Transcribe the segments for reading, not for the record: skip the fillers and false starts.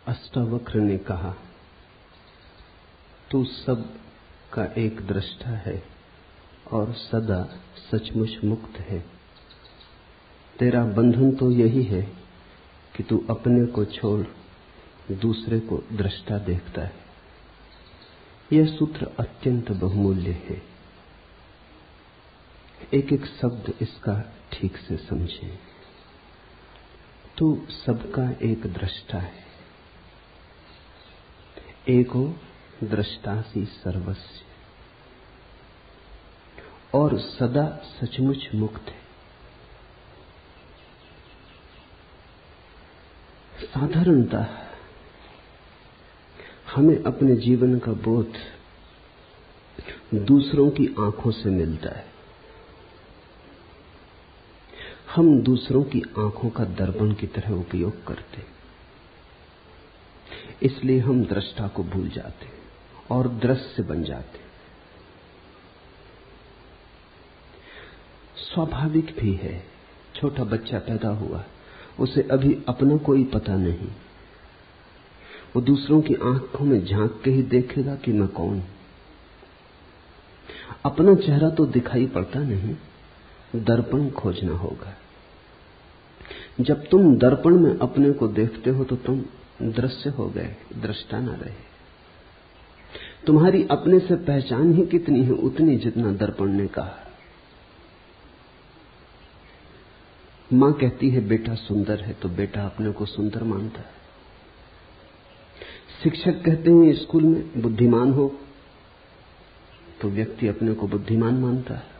अष्टावक्र ने कहा, तू सब का एक दृष्टा है और सदा सचमुच मुक्त है। तेरा बंधन तो यही है कि तू अपने को छोड़ दूसरे को दृष्टा देखता है। यह सूत्र अत्यंत बहुमूल्य है। एक एक शब्द इसका ठीक से समझें। तू सबका एक दृष्टा है। एको दृष्टासी सर्वस्य और सदा सचमुच मुक्त है। साधारणतः हमें अपने जीवन का बोध दूसरों की आंखों से मिलता है। हम दूसरों की आंखों का दर्पण की तरह उपयोग करते, इसलिए हम दृष्टा को भूल जाते और दृश्य बन जाते। स्वाभाविक भी है। छोटा बच्चा पैदा हुआ, उसे अभी अपना कोई पता नहीं। वो दूसरों की आंखों में झांक के ही देखेगा कि मैं कौन। अपना चेहरा तो दिखाई पड़ता नहीं, दर्पण खोजना होगा। जब तुम दर्पण में अपने को देखते हो तो तुम दृश्य हो गए, दृष्टा ना रहे। तुम्हारी अपने से पहचान ही कितनी है, उतनी जितना दर्पण ने कहा। मां कहती है बेटा सुंदर है, तो बेटा अपने को सुंदर मानता है। शिक्षक कहते हैं स्कूल में बुद्धिमान हो, तो व्यक्ति अपने को बुद्धिमान मानता है।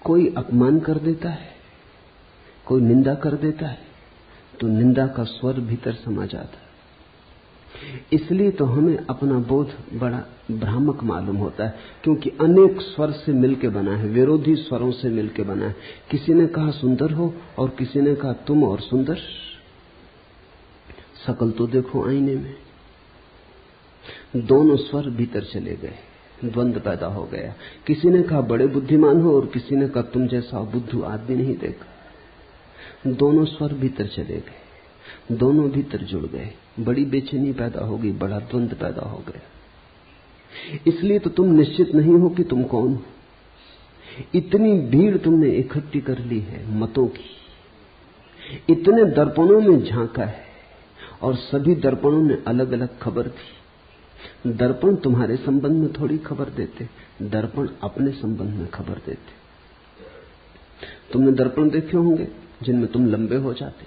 कोई अपमान कर देता है, कोई निंदा कर देता है, तो निंदा का स्वर भीतर समा जाता है। इसलिए तो हमें अपना बोध बड़ा भ्रामक मालूम होता है, क्योंकि अनेक स्वर से मिलकर बना है, विरोधी स्वरों से मिलकर बना है। किसी ने कहा सुंदर हो और किसी ने कहा तुम और सुंदर। शकल तो देखो आईने में, दोनों स्वर भीतर चले गए, द्वंद्व पैदा हो गया। किसी ने कहा बड़े बुद्धिमान हो और किसी ने कहा तुम जैसा बुद्धू आदमी नहीं देखा। दोनों स्वर भीतर चले गए, दोनों भीतर जुड़ गए। बड़ी बेचैनी पैदा हो गई, बड़ा द्वंद्व पैदा हो गया। इसलिए तो तुम निश्चित नहीं हो कि तुम कौन हो। इतनी भीड़ तुमने इकट्ठी कर ली है मतों की, इतने दर्पणों में झांका है और सभी दर्पणों ने अलग अलग खबर दी। दर्पण तुम्हारे संबंध में थोड़ी खबर देते, दर्पण अपने संबंध में खबर देते। तुमने दर्पण देखे होंगे जिनमें तुम लंबे हो जाते,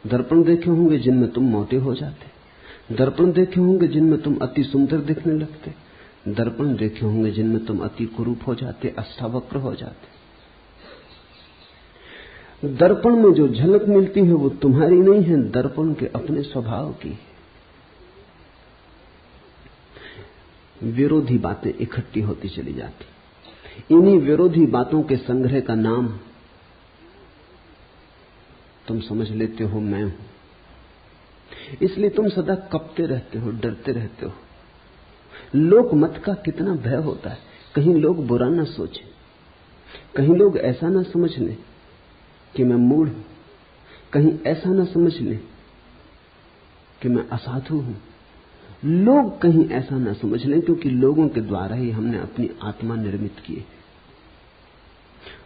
दर्पण देखे होंगे जिनमें तुम मोटे हो जाते, दर्पण देखे होंगे जिनमें तुम अति सुंदर दिखने लगते, दर्पण देखे होंगे जिनमें तुम अति कुरूप हो जाते, अष्टावक्र हो जाते। दर्पण में जो झलक मिलती है वो तुम्हारी नहीं है, दर्पण के अपने स्वभाव की। विरोधी बातें इकट्ठी होती चली जाती। इन्हीं विरोधी बातों के संग्रह का नाम तुम समझ लेते हो मैं हूं। इसलिए तुम सदा कपते रहते हो, डरते रहते हो। लोक मत का कितना भय होता है। कहीं लोग बुरा ना सोचें, कहीं लोग ऐसा ना समझ लें कि मैं मूढ़ हूं, कहीं ऐसा ना समझ लें कि मैं असाधु हूं। लोग कहीं ऐसा ना समझ लें, क्योंकि लोगों के द्वारा ही हमने अपनी आत्मा निर्मित की है।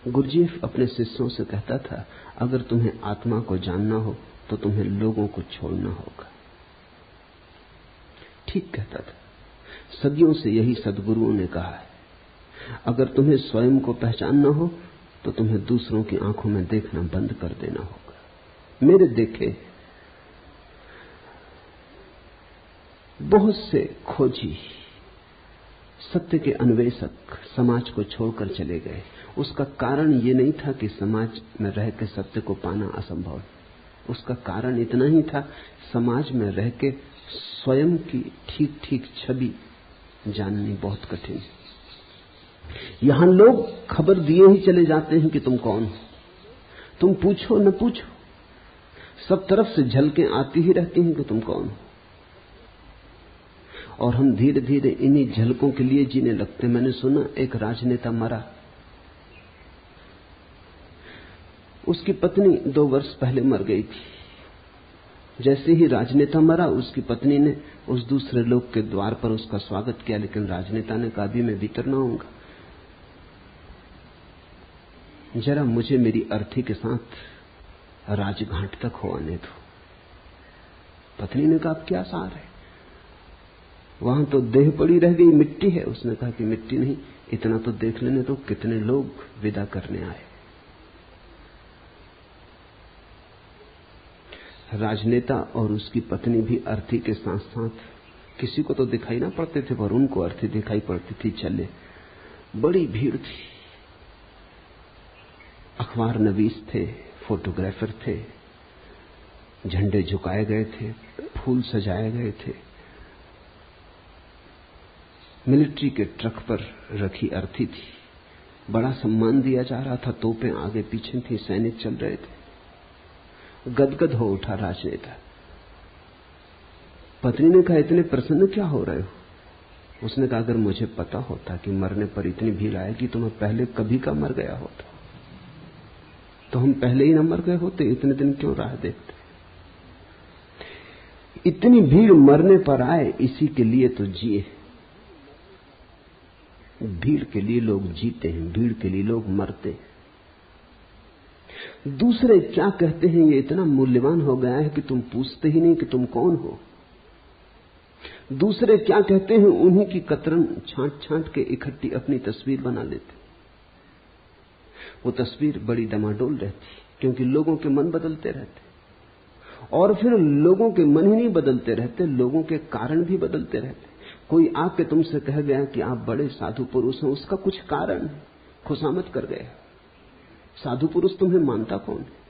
गुरुजीएफ अपने शिष्यों से कहता था, अगर तुम्हें आत्मा को जानना हो तो तुम्हें लोगों को छोड़ना होगा। ठीक कहता था। सदियों से यही सद्गुरुओं ने कहा है। अगर तुम्हें स्वयं को पहचानना हो तो तुम्हें दूसरों की आंखों में देखना बंद कर देना होगा। मेरे देखे बहुत से खोजी, सत्य के अन्वेषक समाज को छोड़कर चले गए। उसका कारण ये नहीं था कि समाज में रह के सत्य को पाना असंभव। उसका कारण इतना ही था, समाज में रह के स्वयं की ठीक ठीक छवि जाननी बहुत कठिन है। यहां लोग खबर दिए ही चले जाते हैं कि तुम कौन हो। तुम पूछो न पूछो, सब तरफ से झलकें आती ही रहती हैं कि तुम कौन हो। और हम धीरे धीरे इन्हीं झलकों के लिए जीने लगते। मैंने सुना एक राजनेता मरा, उसकी पत्नी 2 वर्ष पहले मर गई थी। जैसे ही राजनेता मरा, उसकी पत्नी ने उस दूसरे लोग के द्वार पर उसका स्वागत किया, लेकिन राजनेता ने कहा भी मैं भीतर ना आऊंगा, जरा मुझे मेरी अर्थी के साथ राजघाट तक हो आने दो। पत्नी ने कहा अब क्या सार है, वहां तो देह पड़ी रह गई, मिट्टी है। उसने कहा कि मिट्टी नहीं, इतना तो देख लेने तो कितने लोग विदा करने आए। राजनेता और उसकी पत्नी भी अर्थी के साथ साथ, किसी को तो दिखाई ना पड़ते थे पर उनको अर्थी दिखाई पड़ती थी। चले, बड़ी भीड़ थी, अखबार नवीस थे, फोटोग्राफर थे, झंडे झुकाए गए थे, फूल सजाए गए थे, मिलिट्री के ट्रक पर रखी अर्थी थी, बड़ा सम्मान दिया जा रहा था, तोपें आगे पीछे थी, सैनिक चल रहे थे। गदगद हो उठा राजनेता। पत्नी ने कहा इतने प्रसन्न क्या हो रहे हो? उसने कहा अगर मुझे पता होता कि मरने पर इतनी भीड़ आएगी तो मैं पहले कभी का मर गया होता, तो हम पहले ही न मर गए होते, इतने दिन क्यों राह देखते? इतनी भीड़ मरने पर आए, इसी के लिए तो जिए। भीड़ के लिए लोग जीते हैं, भीड़ के लिए लोग मरते हैं। दूसरे क्या कहते हैं ये इतना मूल्यवान हो गया है कि तुम पूछते ही नहीं कि तुम कौन हो। दूसरे क्या कहते हैं उन्हीं की कतरन छांट छांट के इकट्ठी अपनी तस्वीर बना लेते। वो तस्वीर बड़ी डमाडोल रहती, क्योंकि लोगों के मन बदलते रहते, और फिर लोगों के मन ही नहीं बदलते रहते, लोगों के कारण भी बदलते रहते। कोई आके तुमसे कह गया कि आप बड़े साधु पुरुष हैं, उसका कुछ कारण है, खुशामद कर गया। साधु पुरुष तुम्हें मानता कौन है?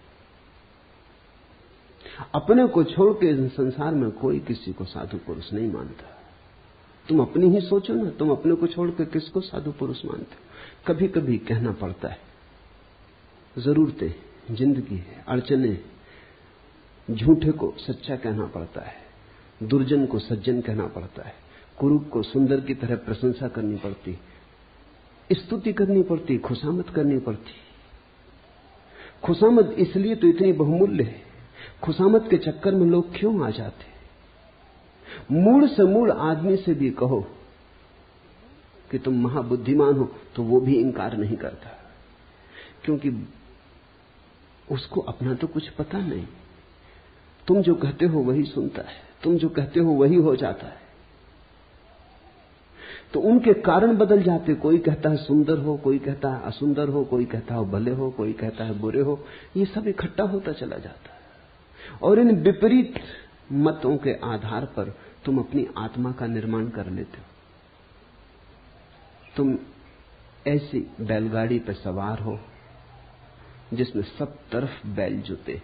अपने को छोड़ के इस संसार में कोई किसी को साधु पुरुष नहीं मानता। तुम अपनी ही सोचो ना, तुम अपने को छोड़ के किसको साधु पुरुष मानते हो? कभी कभी कहना पड़ता है, जरूरतें, जिंदगी है, अड़चने, झूठे को सच्चा कहना पड़ता है, दुर्जन को सज्जन कहना पड़ता है, कुरूप को सुंदर की तरह प्रशंसा करनी पड़ती, स्तुति करनी पड़ती, खुशामद करनी पड़ती। खुशामद इसलिए तो इतनी बहुमूल्य है। खुशामद के चक्कर में लोग क्यों आ जाते? मूड से मूड आदमी से भी कहो कि तुम महाबुद्धिमान हो तो वो भी इंकार नहीं करता, क्योंकि उसको अपना तो कुछ पता नहीं। तुम जो कहते हो वही सुनता है, तुम जो कहते हो वही हो जाता है। तो उनके कारण बदल जाते। कोई कहता है सुंदर हो, कोई कहता है असुंदर हो, कोई कहता है भले हो, कोई कहता है बुरे हो। ये सब इकट्ठा होता चला जाता है, और इन विपरीत मतों के आधार पर तुम अपनी आत्मा का निर्माण कर लेते हो। तुम ऐसी बैलगाड़ी पर सवार हो जिसमें सब तरफ बैल जुते,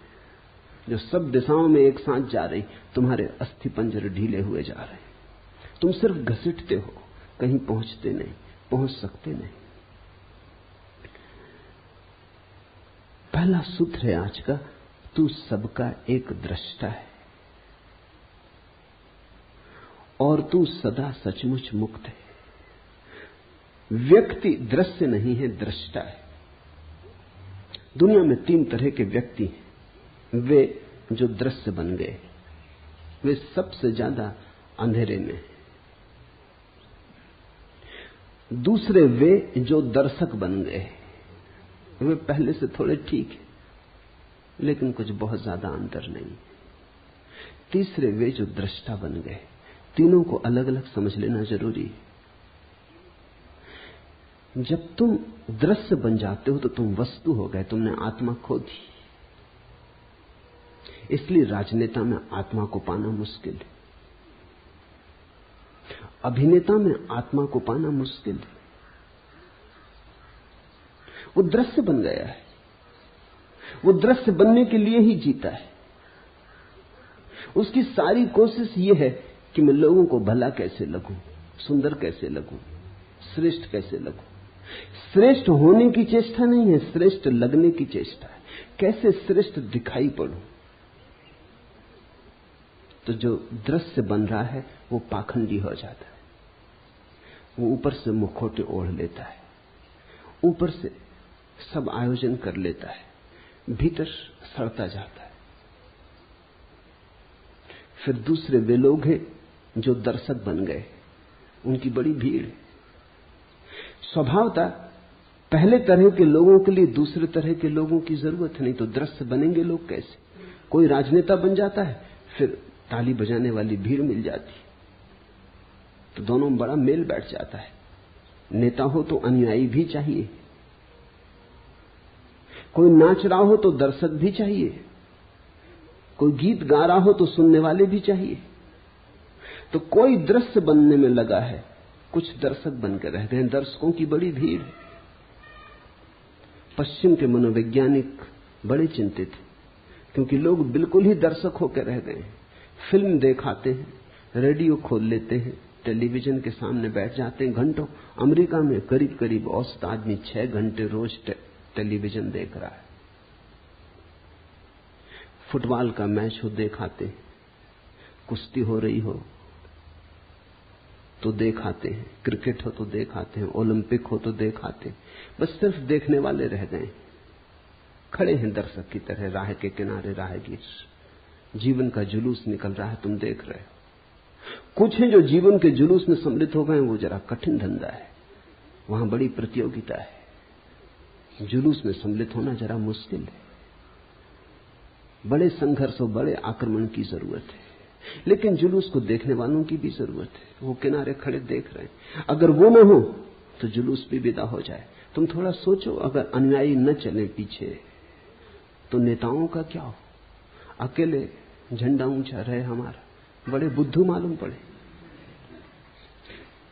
जो सब दिशाओं में एक साथ जा रही, तुम्हारे अस्थि पंजर ढीले हुए जा रहे, तुम सिर्फ घसीटते हो, कहीं पहुंचते नहीं, पहुंच सकते नहीं। पहला सूत्र है आज का, तू सबका एक दृष्टा है और तू सदा सचमुच मुक्त है। व्यक्ति दृश्य नहीं है, दृष्टा है। दुनिया में 3 तरह के व्यक्ति हैं। वे जो दृश्य बन गए, वे सबसे ज्यादा अंधेरे में। दूसरे वे जो दर्शक बन गए, वे पहले से थोड़े ठीक है लेकिन कुछ बहुत ज्यादा अंतर नहीं। तीसरे वे जो दृष्टा बन गए। तीनों को अलग अलग समझ लेना जरूरी है। जब तुम दृश्य बन जाते हो तो तुम वस्तु हो गए, तुमने आत्मा खो दी। इसलिए राजनेता में आत्मा को पाना मुश्किल है, अभिनेता में आत्मा को पाना मुश्किल है। वो दृश्य बन गया है, वो दृश्य बनने के लिए ही जीता है। उसकी सारी कोशिश ये है कि मैं लोगों को भला कैसे लगूं, सुंदर कैसे लगूं, श्रेष्ठ कैसे लगूं। श्रेष्ठ होने की चेष्टा नहीं है, श्रेष्ठ लगने की चेष्टा है। कैसे श्रेष्ठ दिखाई पड़ूं। तो जो दृश्य बन रहा है वो पाखंडी हो जाता है। वो ऊपर से मुखौटे ओढ़ लेता है, ऊपर से सब आयोजन कर लेता है, भीतर सड़ता जाता है। फिर दूसरे वे लोग हैं जो दर्शक बन गए, उनकी बड़ी भीड़ है। स्वभावतः पहले तरह के लोगों के लिए दूसरे तरह के लोगों की जरूरत नहीं, तो दृश्य बनेंगे लोग कैसे? कोई राजनेता बन जाता है, फिर ताली बजाने वाली भीड़ मिल जाती, तो दोनों में बड़ा मेल बैठ जाता है। नेता हो तो अनुयायी भी चाहिए, कोई नाच रहा हो तो दर्शक भी चाहिए, कोई गीत गा रहा हो तो सुनने वाले भी चाहिए। तो कोई दृश्य बनने में लगा है, कुछ दर्शक बनकर रह गए। दर्शकों की बड़ी भीड़ है। पश्चिम के मनोवैज्ञानिक बड़े चिंतित हैं, क्योंकि लोग बिल्कुल ही दर्शक होकर रह गए हैं। फिल्म देखाते हैं, रेडियो खोल लेते हैं, टेलीविजन के सामने बैठ जाते हैं घंटों। अमेरिका में करीब करीब औसत आदमी 6 घंटे रोज टेलीविजन देख रहा है। फुटबॉल का मैच हो देखाते हैं, कुश्ती हो रही हो तो देखाते हैं, क्रिकेट हो तो देखाते हैं, ओलंपिक हो तो देखाते हैं। बस सिर्फ देखने वाले रह गए, खड़े हैं दर्शक की तरह राह के किनारे राहगीर। जीवन का जुलूस निकल रहा है, तुम देख रहे हो। कुछ हैं जो जीवन के जुलूस में सम्मिलित हो गए, वो जरा कठिन धंधा है, वहां बड़ी प्रतियोगिता है। जुलूस में सम्मिलित होना जरा मुश्किल है, बड़े संघर्ष और बड़े आक्रमण की जरूरत है। लेकिन जुलूस को देखने वालों की भी जरूरत है, वो किनारे खड़े देख रहे हैं। अगर वो न हो तो जुलूस भी विदा हो जाए। तुम थोड़ा सोचो, अगर अनुयायी न चले पीछे तो नेताओं का क्या हो? अकेले झंडा ऊंचा रहे हमारा, बड़े बुद्धू मालूम पड़े,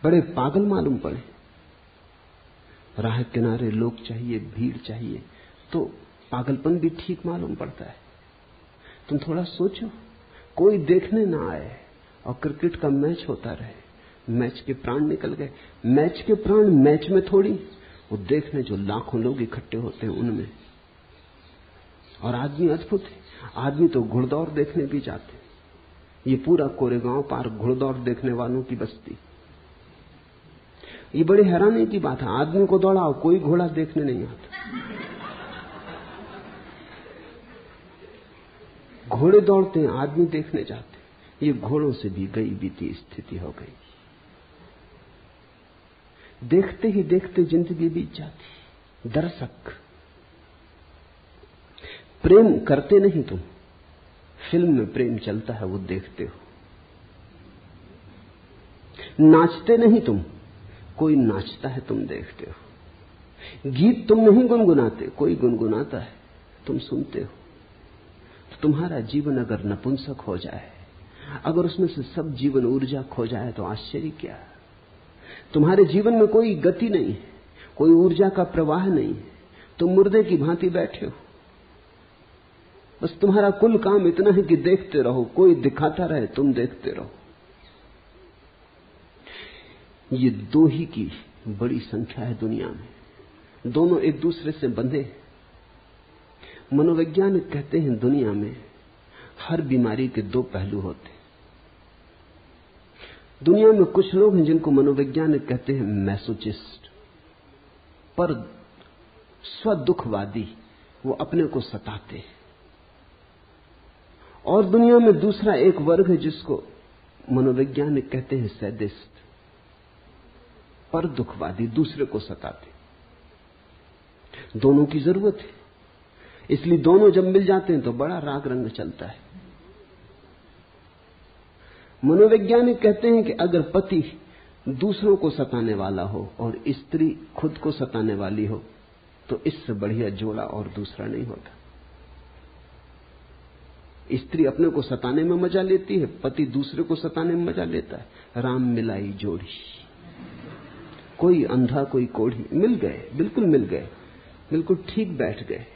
बड़े पागल मालूम पड़े। राह किनारे लोग चाहिए, भीड़ चाहिए, तो पागलपन भी ठीक मालूम पड़ता है। तुम थोड़ा सोचो, कोई देखने ना आए और क्रिकेट का मैच होता रहे, मैच के प्राण निकल गए। मैच के प्राण मैच में थोड़ी, वो देखने जो लाखों लोग इकट्ठे होते हैं उनमें। और आदमी अद्भुत है, आदमी तो घुड़दौड़ देखने भी जाते हैं। ये पूरा कोरेगांव पार्क घुड़दौड़ देखने वालों की बस्ती। ये बड़ी हैरानी की बात है, आदमी को दौड़ाओ, कोई घोड़ा देखने नहीं आता। घोड़े दौड़ते हैं, आदमी देखने जाते हैं। ये घोड़ों से भी गई बीती स्थिति हो गई। देखते ही देखते जिंदगी बीत जाती। दर्शक, प्रेम करते नहीं तुम, फिल्म में प्रेम चलता है वो देखते हो। नाचते नहीं तुम, कोई नाचता है तुम देखते हो। गीत तुम नहीं गुनगुनाते, कोई गुनगुनाता है तुम सुनते हो। तो तुम्हारा जीवन अगर नपुंसक हो जाए, अगर उसमें से सब जीवन ऊर्जा खो जाए, तो आश्चर्य क्या? तुम्हारे जीवन में कोई गति नहीं है, कोई ऊर्जा का प्रवाह नहीं है, तुम मुर्दे की भांति बैठे हो। बस तुम्हारा कुल काम इतना है कि देखते रहो, कोई दिखाता रहे, तुम देखते रहो। ये दो ही की बड़ी संख्या है दुनिया में, दोनों एक दूसरे से बंधे। मनोवैज्ञानिक कहते हैं दुनिया में हर बीमारी के दो पहलू होते। दुनिया में कुछ लोग हैं जिनको मनोवैज्ञानिक कहते हैं मैसोचिस्ट, पर स्वदुखवादी, वो अपने को सताते हैं। और दुनिया में दूसरा एक वर्ग है जिसको मनोवैज्ञानिक कहते हैं सैडिस्ट, पर दुखवादी, दूसरे को सताते। दोनों की जरूरत है, इसलिए दोनों जब मिल जाते हैं तो बड़ा राग रंग चलता है। मनोवैज्ञानिक कहते हैं कि अगर पति दूसरों को सताने वाला हो और स्त्री खुद को सताने वाली हो, तो इससे बढ़िया जोड़ा और दूसरा नहीं होता। स्त्री अपने को सताने में मजा लेती है, पति दूसरे को सताने में मजा लेता है। राम मिलाई जोड़ी, कोई अंधा कोई कोढ़ी, मिल गए, बिल्कुल मिल गए, बिल्कुल ठीक बैठ गए।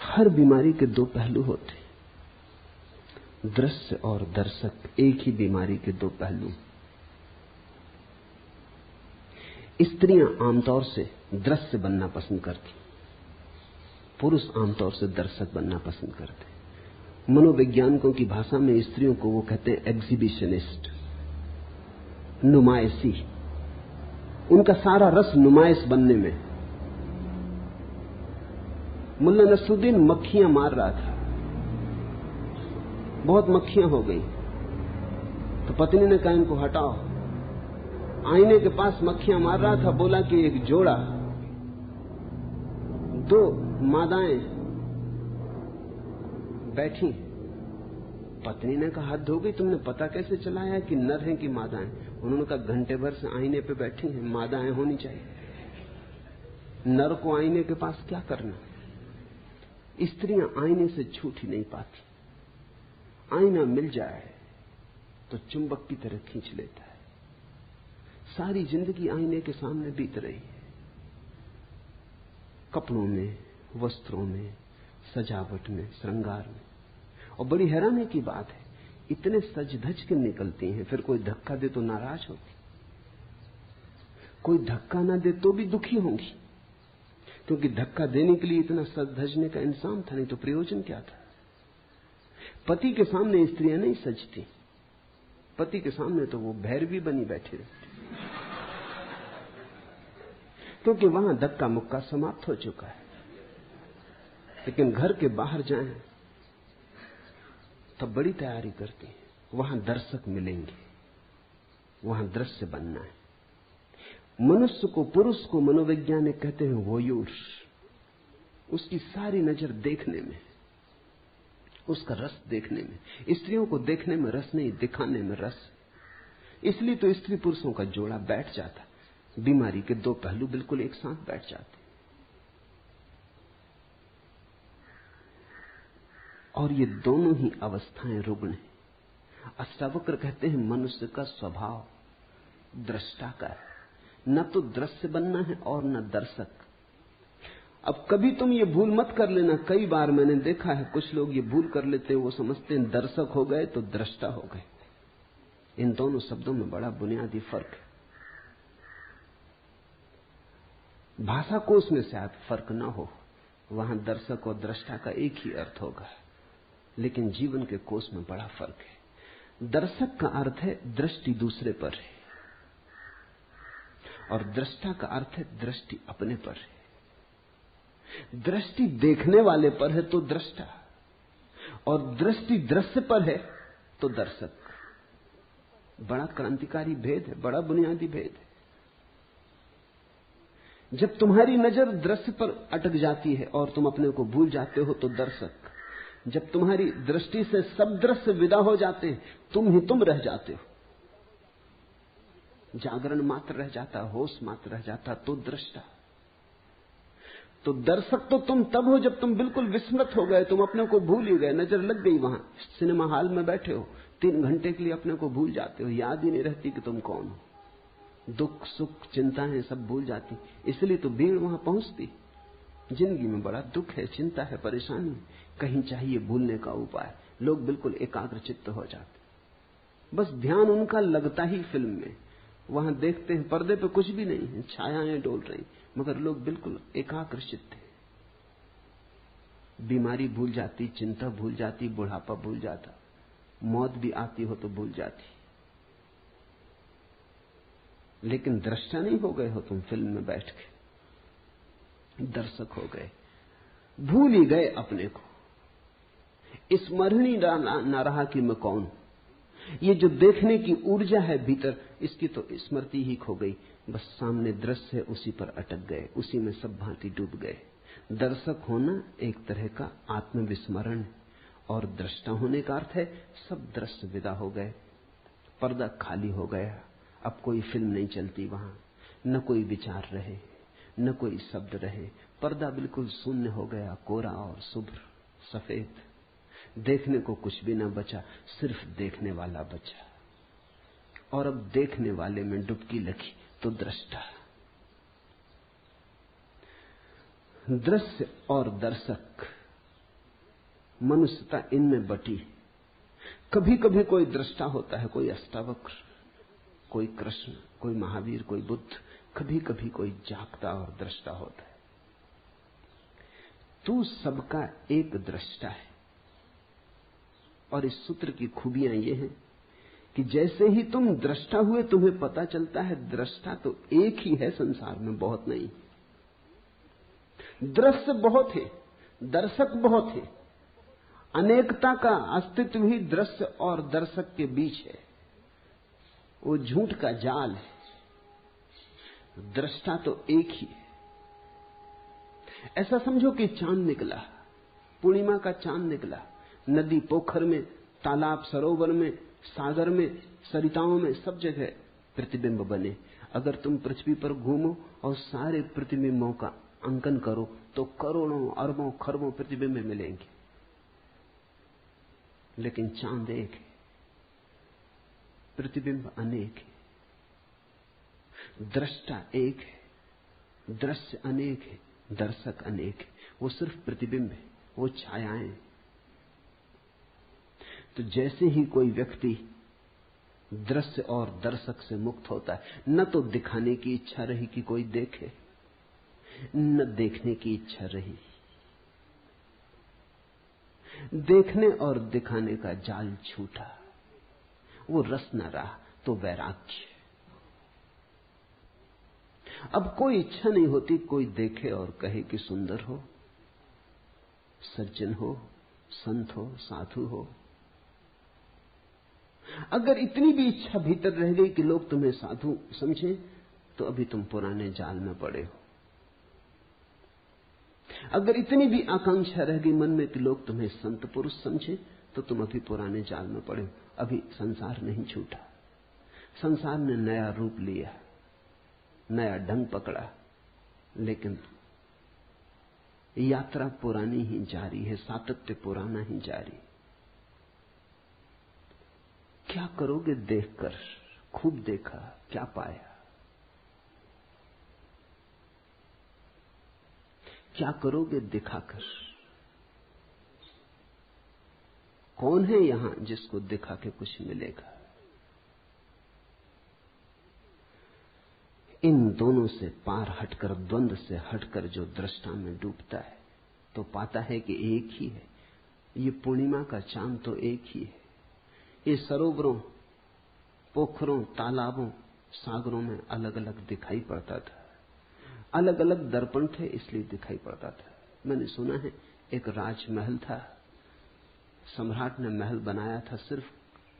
हर बीमारी के दो पहलू होते, दृश्य और दर्शक एक ही बीमारी के दो पहलू। स्त्रियां आमतौर से दृश्य बनना पसंद करती, पुरुष आमतौर से दर्शक बनना पसंद करते। मनोवैज्ञानिकों की भाषा में स्त्रियों को वो कहते हैं एग्जिबिशनिस्ट, नुमाइशी। उनका सारा रस नुमाइश बनने में। मुल्ला नसरुद्दीन मक्खियां मार रहा था, बहुत मक्खियां हो गई, तो पत्नी ने कहा इनको हटाओ। आईने के पास मक्खियां मार रहा था, बोला कि एक जोड़ा, 2 मादाएं बैठी। पत्नी ने कहा हद हो गई, तुमने पता कैसे चलाया कि नर हैं कि मादाएं? उन्होंने कहा घंटे भर से आईने पे बैठी हैं, मादाएं होनी चाहिए। नर को आईने के पास क्या करना? स्त्रियां आईने से छूट ही नहीं पाती। आईना मिल जाए तो चुंबक की तरह खींच लेता है। सारी जिंदगी आईने के सामने बीत रही है, कपड़ों में, वस्त्रों में, सजावट में, श्रृंगार में। और बड़ी हैरानी की बात है, इतने सज धज के निकलती हैं, फिर कोई धक्का दे तो नाराज होती, कोई धक्का ना दे तो भी दुखी होंगी, क्योंकि धक्का देने के लिए इतना सज धजने का इंसान था, नहीं तो प्रयोजन क्या था? पति के सामने स्त्रियां नहीं सजती, पति के सामने तो वो भैरवी बनी बैठी रहती, क्योंकि वहां धक्का मुक्का समाप्त हो चुका है। लेकिन घर के बाहर जाएं तब बड़ी तैयारी करती है, वहां दर्शक मिलेंगे, वहां दृश्य बनना है। मनुष्य को, पुरुष को मनोवैज्ञानिक कहते हैं वोयूर। उसकी सारी नजर देखने में, उसका रस देखने में। स्त्रियों को देखने में रस नहीं, दिखाने में रस। इसलिए तो स्त्री पुरुषों का जोड़ा बैठ जाता, बीमारी के 2 पहलू बिल्कुल एक साथ बैठ जाते। और ये दोनों ही अवस्थाएं रुग्ण हैं। अष्टावक्र कहते हैं मनुष्य का स्वभाव दृष्टा का है, न तो दृश्य बनना है और न दर्शक। अब कभी तुम ये भूल मत कर लेना, कई बार मैंने देखा है कुछ लोग ये भूल कर लेते हैं, वो समझते हैं दर्शक हो गए तो दृष्टा हो गए। इन दोनों शब्दों में बड़ा बुनियादी फर्क है। भाषा कोश में शायद फर्क ना हो, वहां दर्शक और दृष्टा का एक ही अर्थ होगा, लेकिन जीवन के कोश में बड़ा फर्क है। दर्शक का अर्थ है दृष्टि दूसरे पर है, और दृष्टा का अर्थ है दृष्टि अपने पर है। दृष्टि देखने वाले पर है तो दृष्टा, और दृष्टि दृश्य पर है तो दर्शक। बड़ा क्रांतिकारी भेद है, बड़ा बुनियादी भेद है। जब तुम्हारी नजर दृश्य पर अटक जाती है और तुम अपने को भूल जाते हो तो दर्शक। जब तुम्हारी दृष्टि से सब दृश्य विदा हो जाते हैं, तुम ही तुम रह जाते हो, जागरण मात्र रह जाता, होश मात्र रह जाता, तो दृष्टा। तो दर्शक तो तुम तब हो जब तुम बिल्कुल विस्मृत हो गए, तुम अपने को भूल ही गए, नजर लग गई। वहां सिनेमा हॉल में बैठे हो, 3 घंटे के लिए अपने को भूल जाते हो, याद ही नहीं रहती कि तुम कौन हो। दुख सुख चिंताएं सब भूल जाती, इसलिए तो भीड़ वहां पहुंचती। जिंदगी में बड़ा दुख है, चिंता है, परेशानी, कहीं चाहिए भूलने का उपाय। लोग बिल्कुल एकाग्र चित्त हो जाते, बस ध्यान उनका लगता ही फिल्म में। वहां देखते हैं पर्दे पे कुछ भी नहीं है, छायाएं डोल रही, मगर लोग बिल्कुल एकाग्र चित्त हैं। बीमारी भूल जाती, चिंता भूल जाती, बुढ़ापा भूल जाता, मौत भी आती हो तो भूल जाती। लेकिन दृष्टा नहीं हो गए हो तुम, फिल्म में बैठ के दर्शक हो गए, भूल ही गए अपने को। स्मरण ही ना रहा कि मैं कौन। ये जो देखने की ऊर्जा है भीतर, इसकी तो स्मृति ही खो गई। बस सामने दृश्य है, उसी पर अटक गए, उसी में सब भांति डूब गए। दर्शक होना एक तरह का आत्मविस्मरण, और दृष्टा होने का अर्थ है सब दृश्य विदा हो गए, पर्दा खाली हो गया, अब कोई फिल्म नहीं चलती वहां, न कोई विचार रहे, न कोई शब्द रहे, पर्दा बिल्कुल शून्य हो गया, कोरा और शुभ्र सफेद। देखने को कुछ भी न बचा, सिर्फ देखने वाला बचा। और अब देखने वाले में डुबकी लगी तो दृष्टा। दृश्य और दर्शक, मनुष्यता इनमें बटी। कभी कभी कोई दृष्टा होता है, कोई अष्टावक्र, कोई कृष्ण, कोई महावीर, कोई बुद्ध। कभी कभी कोई जागता और दृष्टा होता है। तू सबका एक दृष्टा है। और इस सूत्र की खूबियां ये हैं कि जैसे ही तुम दृष्टा हुए, तुम्हें पता चलता है दृष्टा तो एक ही है संसार में, बहुत नहीं। दृश्य बहुत है, दर्शक बहुत है। अनेकता का अस्तित्व ही दृश्य और दर्शक के बीच है। वो झूठ का जाल है, दृष्टा तो एक ही है। ऐसा समझो कि चांद निकला, पूर्णिमा का चांद निकला, नदी पोखर में, तालाब सरोवर में, सागर में, सरिताओं में, सब जगह प्रतिबिंब बने। अगर तुम पृथ्वी पर घूमो और सारे प्रतिबिंबों का अंकन करो तो करोड़ों अरबों खरबों प्रतिबिंब मिलेंगे, लेकिन चांद एक है, प्रतिबिंब अनेक है। दृष्टा एक है, दृश्य अनेक है, दर्शक अनेक है। वो सिर्फ प्रतिबिंब है, वो छायाएं। तो जैसे ही कोई व्यक्ति दृश्य और दर्शक से मुक्त होता है, न तो दिखाने की इच्छा रही कि कोई देखे, न देखने की इच्छा रही। देखने और दिखाने का जाल छूटा, वो रस न रहा, तो वैराग्य। अब कोई इच्छा नहीं होती कोई देखे और कहे कि सुंदर हो, सज्जन हो, संत हो, साधु हो। अगर इतनी भी इच्छा भीतर रह गई कि लोग तुम्हें साधु समझें, तो अभी तुम पुराने जाल में पड़े हो। अगर इतनी भी आकांक्षा रह गई मन में कि लोग तुम्हें संत पुरुष समझें, तो तुम अभी पुराने जाल में पड़े हो। अभी संसार नहीं छूटा, संसार ने नया रूप लिया, नया ढंग पकड़ा, लेकिन यात्रा पुरानी ही जारी है, सातत्य पुराना ही जारी। क्या करोगे देखकर? खूब देखा, क्या पाया? क्या करोगे दिखाकर? कौन है यहां जिसको दिखा के कुछ मिलेगा? इन दोनों से पार हटकर, द्वंद्व से हटकर जो दृष्टा में डूबता है, तो पाता है कि एक ही है। ये पूर्णिमा का चांद तो एक ही है। ये सरोवरों, पोखरों, तालाबों, सागरों में अलग अलग दिखाई पड़ता था, अलग अलग दर्पण थे इसलिए दिखाई पड़ता था। मैंने सुना है एक राजमहल था, सम्राट ने महल बनाया था सिर्फ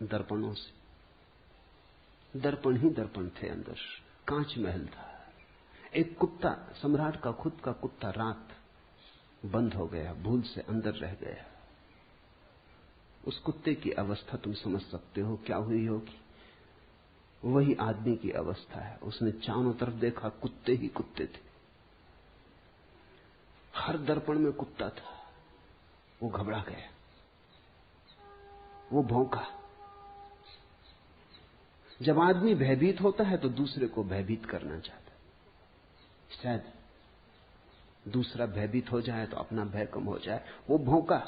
दर्पणों से। दर्पण ही दर्पण थे अंदर, कांच महल था। एक कुत्ता, सम्राट का खुद का कुत्ता, रात बंद हो गया, भूल से अंदर रह गया। उस कुत्ते की अवस्था तुम समझ सकते हो क्या हुई होगी। वही आदमी की अवस्था है। उसने चारों तरफ देखा, कुत्ते ही कुत्ते थे, हर दर्पण में कुत्ता था। वो घबरा गया, वो भौंका। जब आदमी भयभीत होता है तो दूसरे को भयभीत करना चाहता है, शायद दूसरा भयभीत हो जाए तो अपना भय कम हो जाए। वो भौंका,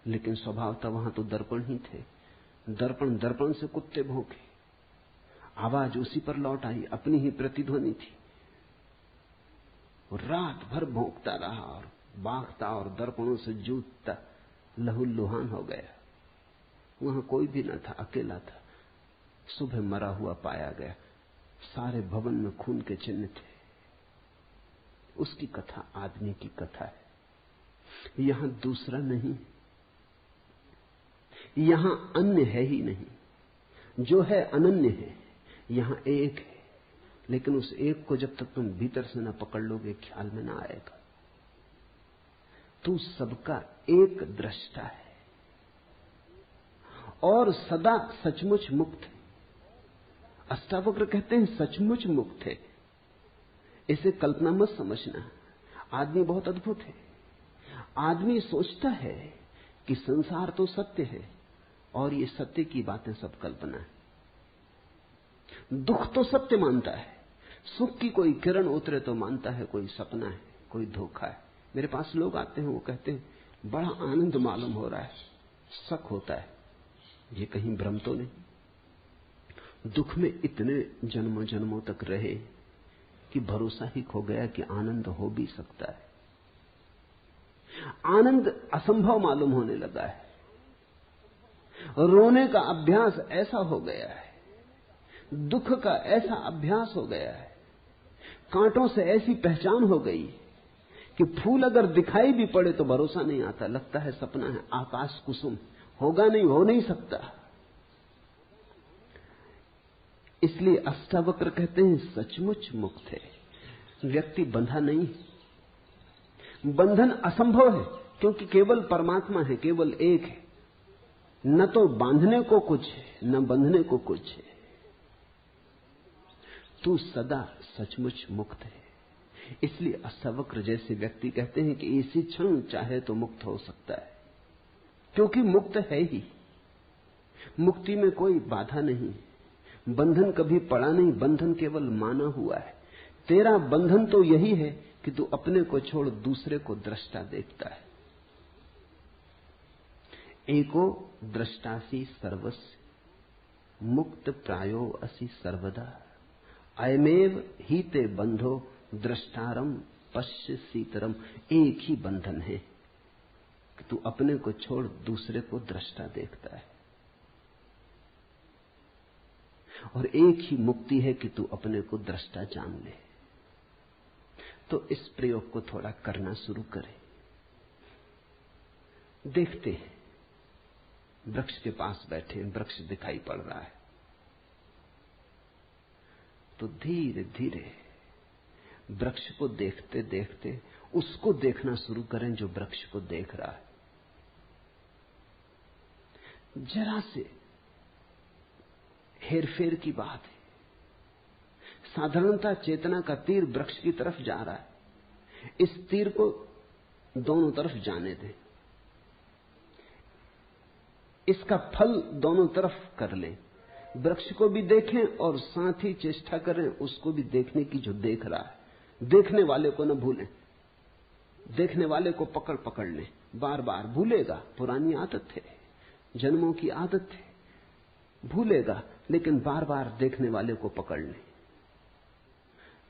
लेकिन स्वभावतः वहां तो दर्पण ही थे। दर्पण दर्पण से कुत्ते भौंके, आवाज उसी पर लौट आई, अपनी ही प्रतिध्वनि थी। रात भर भौंकता रहा और बांकता और दर्पणों से जूझता, लहूलुहान हो गया। वहां कोई भी न था, अकेला था। सुबह मरा हुआ पाया गया, सारे भवन में खून के चिन्ह थे। उसकी कथा आदमी की कथा है। यहां दूसरा नहीं, यहां अन्य है ही नहीं। जो है अनन्य है, यहां एक है। लेकिन उस एक को जब तक तुम भीतर से न पकड़ लोगे, ख्याल में ना आएगा। तू सबका एक दृष्टा है और सदा सचमुच मुक्त है। अष्टावक्र कहते हैं सचमुच मुक्त है। इसे कल्पना मत समझना। आदमी बहुत अद्भुत है। आदमी सोचता है कि संसार तो सत्य है और ये सत्य की बातें सब कल्पना है। दुख तो सत्य मानता है, सुख की कोई किरण उतरे तो मानता है कोई सपना है, कोई धोखा है। मेरे पास लोग आते हैं, वो कहते हैं बड़ा आनंद मालूम हो रहा है। शक होता है ये कहीं भ्रम तो नहीं। दुख में इतने जन्मों जन्मों तक रहे कि भरोसा ही खो गया कि आनंद हो भी सकता है। आनंद असंभव मालूम होने लगा है। रोने का अभ्यास ऐसा हो गया है, दुख का ऐसा अभ्यास हो गया है, कांटों से ऐसी पहचान हो गई कि फूल अगर दिखाई भी पड़े तो भरोसा नहीं आता, लगता है सपना है, आकाश कुसुम, होगा नहीं, हो नहीं सकता। इसलिए अष्टावक्र कहते हैं सचमुच मुक्त है, व्यक्ति बंधा नहीं। बंधन असंभव है क्योंकि केवल परमात्मा है, केवल एक है। न तो बांधने को कुछ है, न बंधने को कुछ है। तू सदा सचमुच मुक्त है। इसलिए अष्टावक्र जैसे व्यक्ति कहते हैं कि इसी क्षण चाहे तो मुक्त हो सकता है, क्योंकि मुक्त है ही। मुक्ति में कोई बाधा नहीं, बंधन कभी पड़ा नहीं, बंधन केवल माना हुआ है। तेरा बंधन तो यही है कि तू अपने को छोड़ दूसरे को दृष्टा देखता है। एको दृष्टासी सर्वस्य मुक्त प्रायो असि सर्वदा, अयमेव ही ते बंधो दृष्टारम पश्य सीतरम। एक ही बंधन है कि तू अपने को छोड़ दूसरे को दृष्टा देखता है, और एक ही मुक्ति है कि तू अपने को दृष्टा जान ले। तो इस प्रयोग को थोड़ा करना शुरू करें। देखते हैं, वृक्ष के पास बैठे, वृक्ष दिखाई पड़ रहा है, तो धीरे धीरे वृक्ष को देखते देखते उसको देखना शुरू करें जो वृक्ष को देख रहा है। जरा से हेरफेर की बात है, साधारणता चेतना का तीर वृक्ष की तरफ जा रहा है। इस तीर को दोनों तरफ जाने दें, इसका फल दोनों तरफ कर लें। वृक्ष को भी देखें और साथ ही चेष्टा करें उसको भी देखने की जो देख रहा है। देखने वाले को न भूलें, देखने वाले को पकड़ पकड़ लें, बार बार भूलेगा, पुरानी आदत है, जन्मों की आदत है, भूलेगा, लेकिन बार बार देखने वाले को पकड़ लें।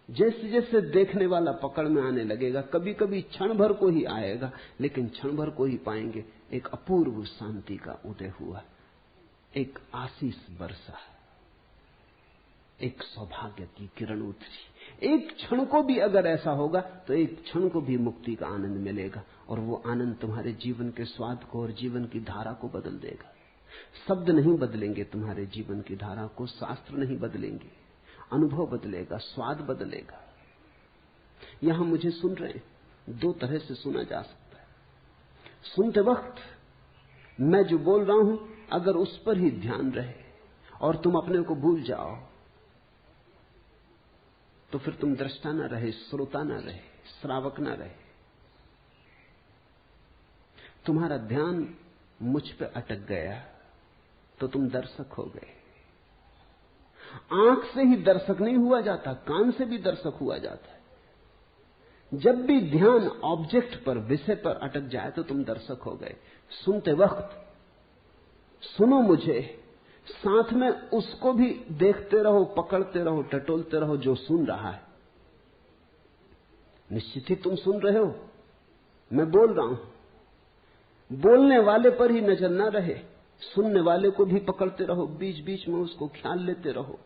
जैसे जैसे देखने वाला पकड़ में आने लगेगा, कभी कभी क्षण भर को ही आएगा, लेकिन क्षण भर को ही पाएंगे एक अपूर्व शांति का उदय हुआ, एक आशीष बरसा, एक सौभाग्य की किरण उतरी। एक क्षण को भी अगर ऐसा होगा तो एक क्षण को भी मुक्ति का आनंद मिलेगा, और वो आनंद तुम्हारे जीवन के स्वाद को और जीवन की धारा को बदल देगा। शब्द नहीं बदलेंगे तुम्हारे जीवन की धारा को, शास्त्र नहीं बदलेंगे, अनुभव बदलेगा, स्वाद बदलेगा। यहां मुझे सुन रहे हैं, दो तरह से सुना जा सकता है। सुनते वक्त मैं जो बोल रहा हूं अगर उस पर ही ध्यान रहे और तुम अपने को भूल जाओ तो फिर तुम दृष्टा न रहे, श्रोता न रहे, श्रावक न रहे। तुम्हारा ध्यान मुझ पे अटक गया तो तुम दर्शक हो गए। आंख से ही दर्शक नहीं हुआ जाता, कान से भी दर्शक हुआ जाता है। जब भी ध्यान ऑब्जेक्ट पर, विषय पर अटक जाए तो तुम दर्शक हो गए। सुनते वक्त सुनो मुझे, साथ में उसको भी देखते रहो, पकड़ते रहो, टटोलते रहो जो सुन रहा है। निश्चित ही तुम सुन रहे हो, मैं बोल रहा हूं। बोलने वाले पर ही नजर ना रहे, सुनने वाले को भी पकड़ते रहो, बीच बीच में उसको ख्याल लेते रहो।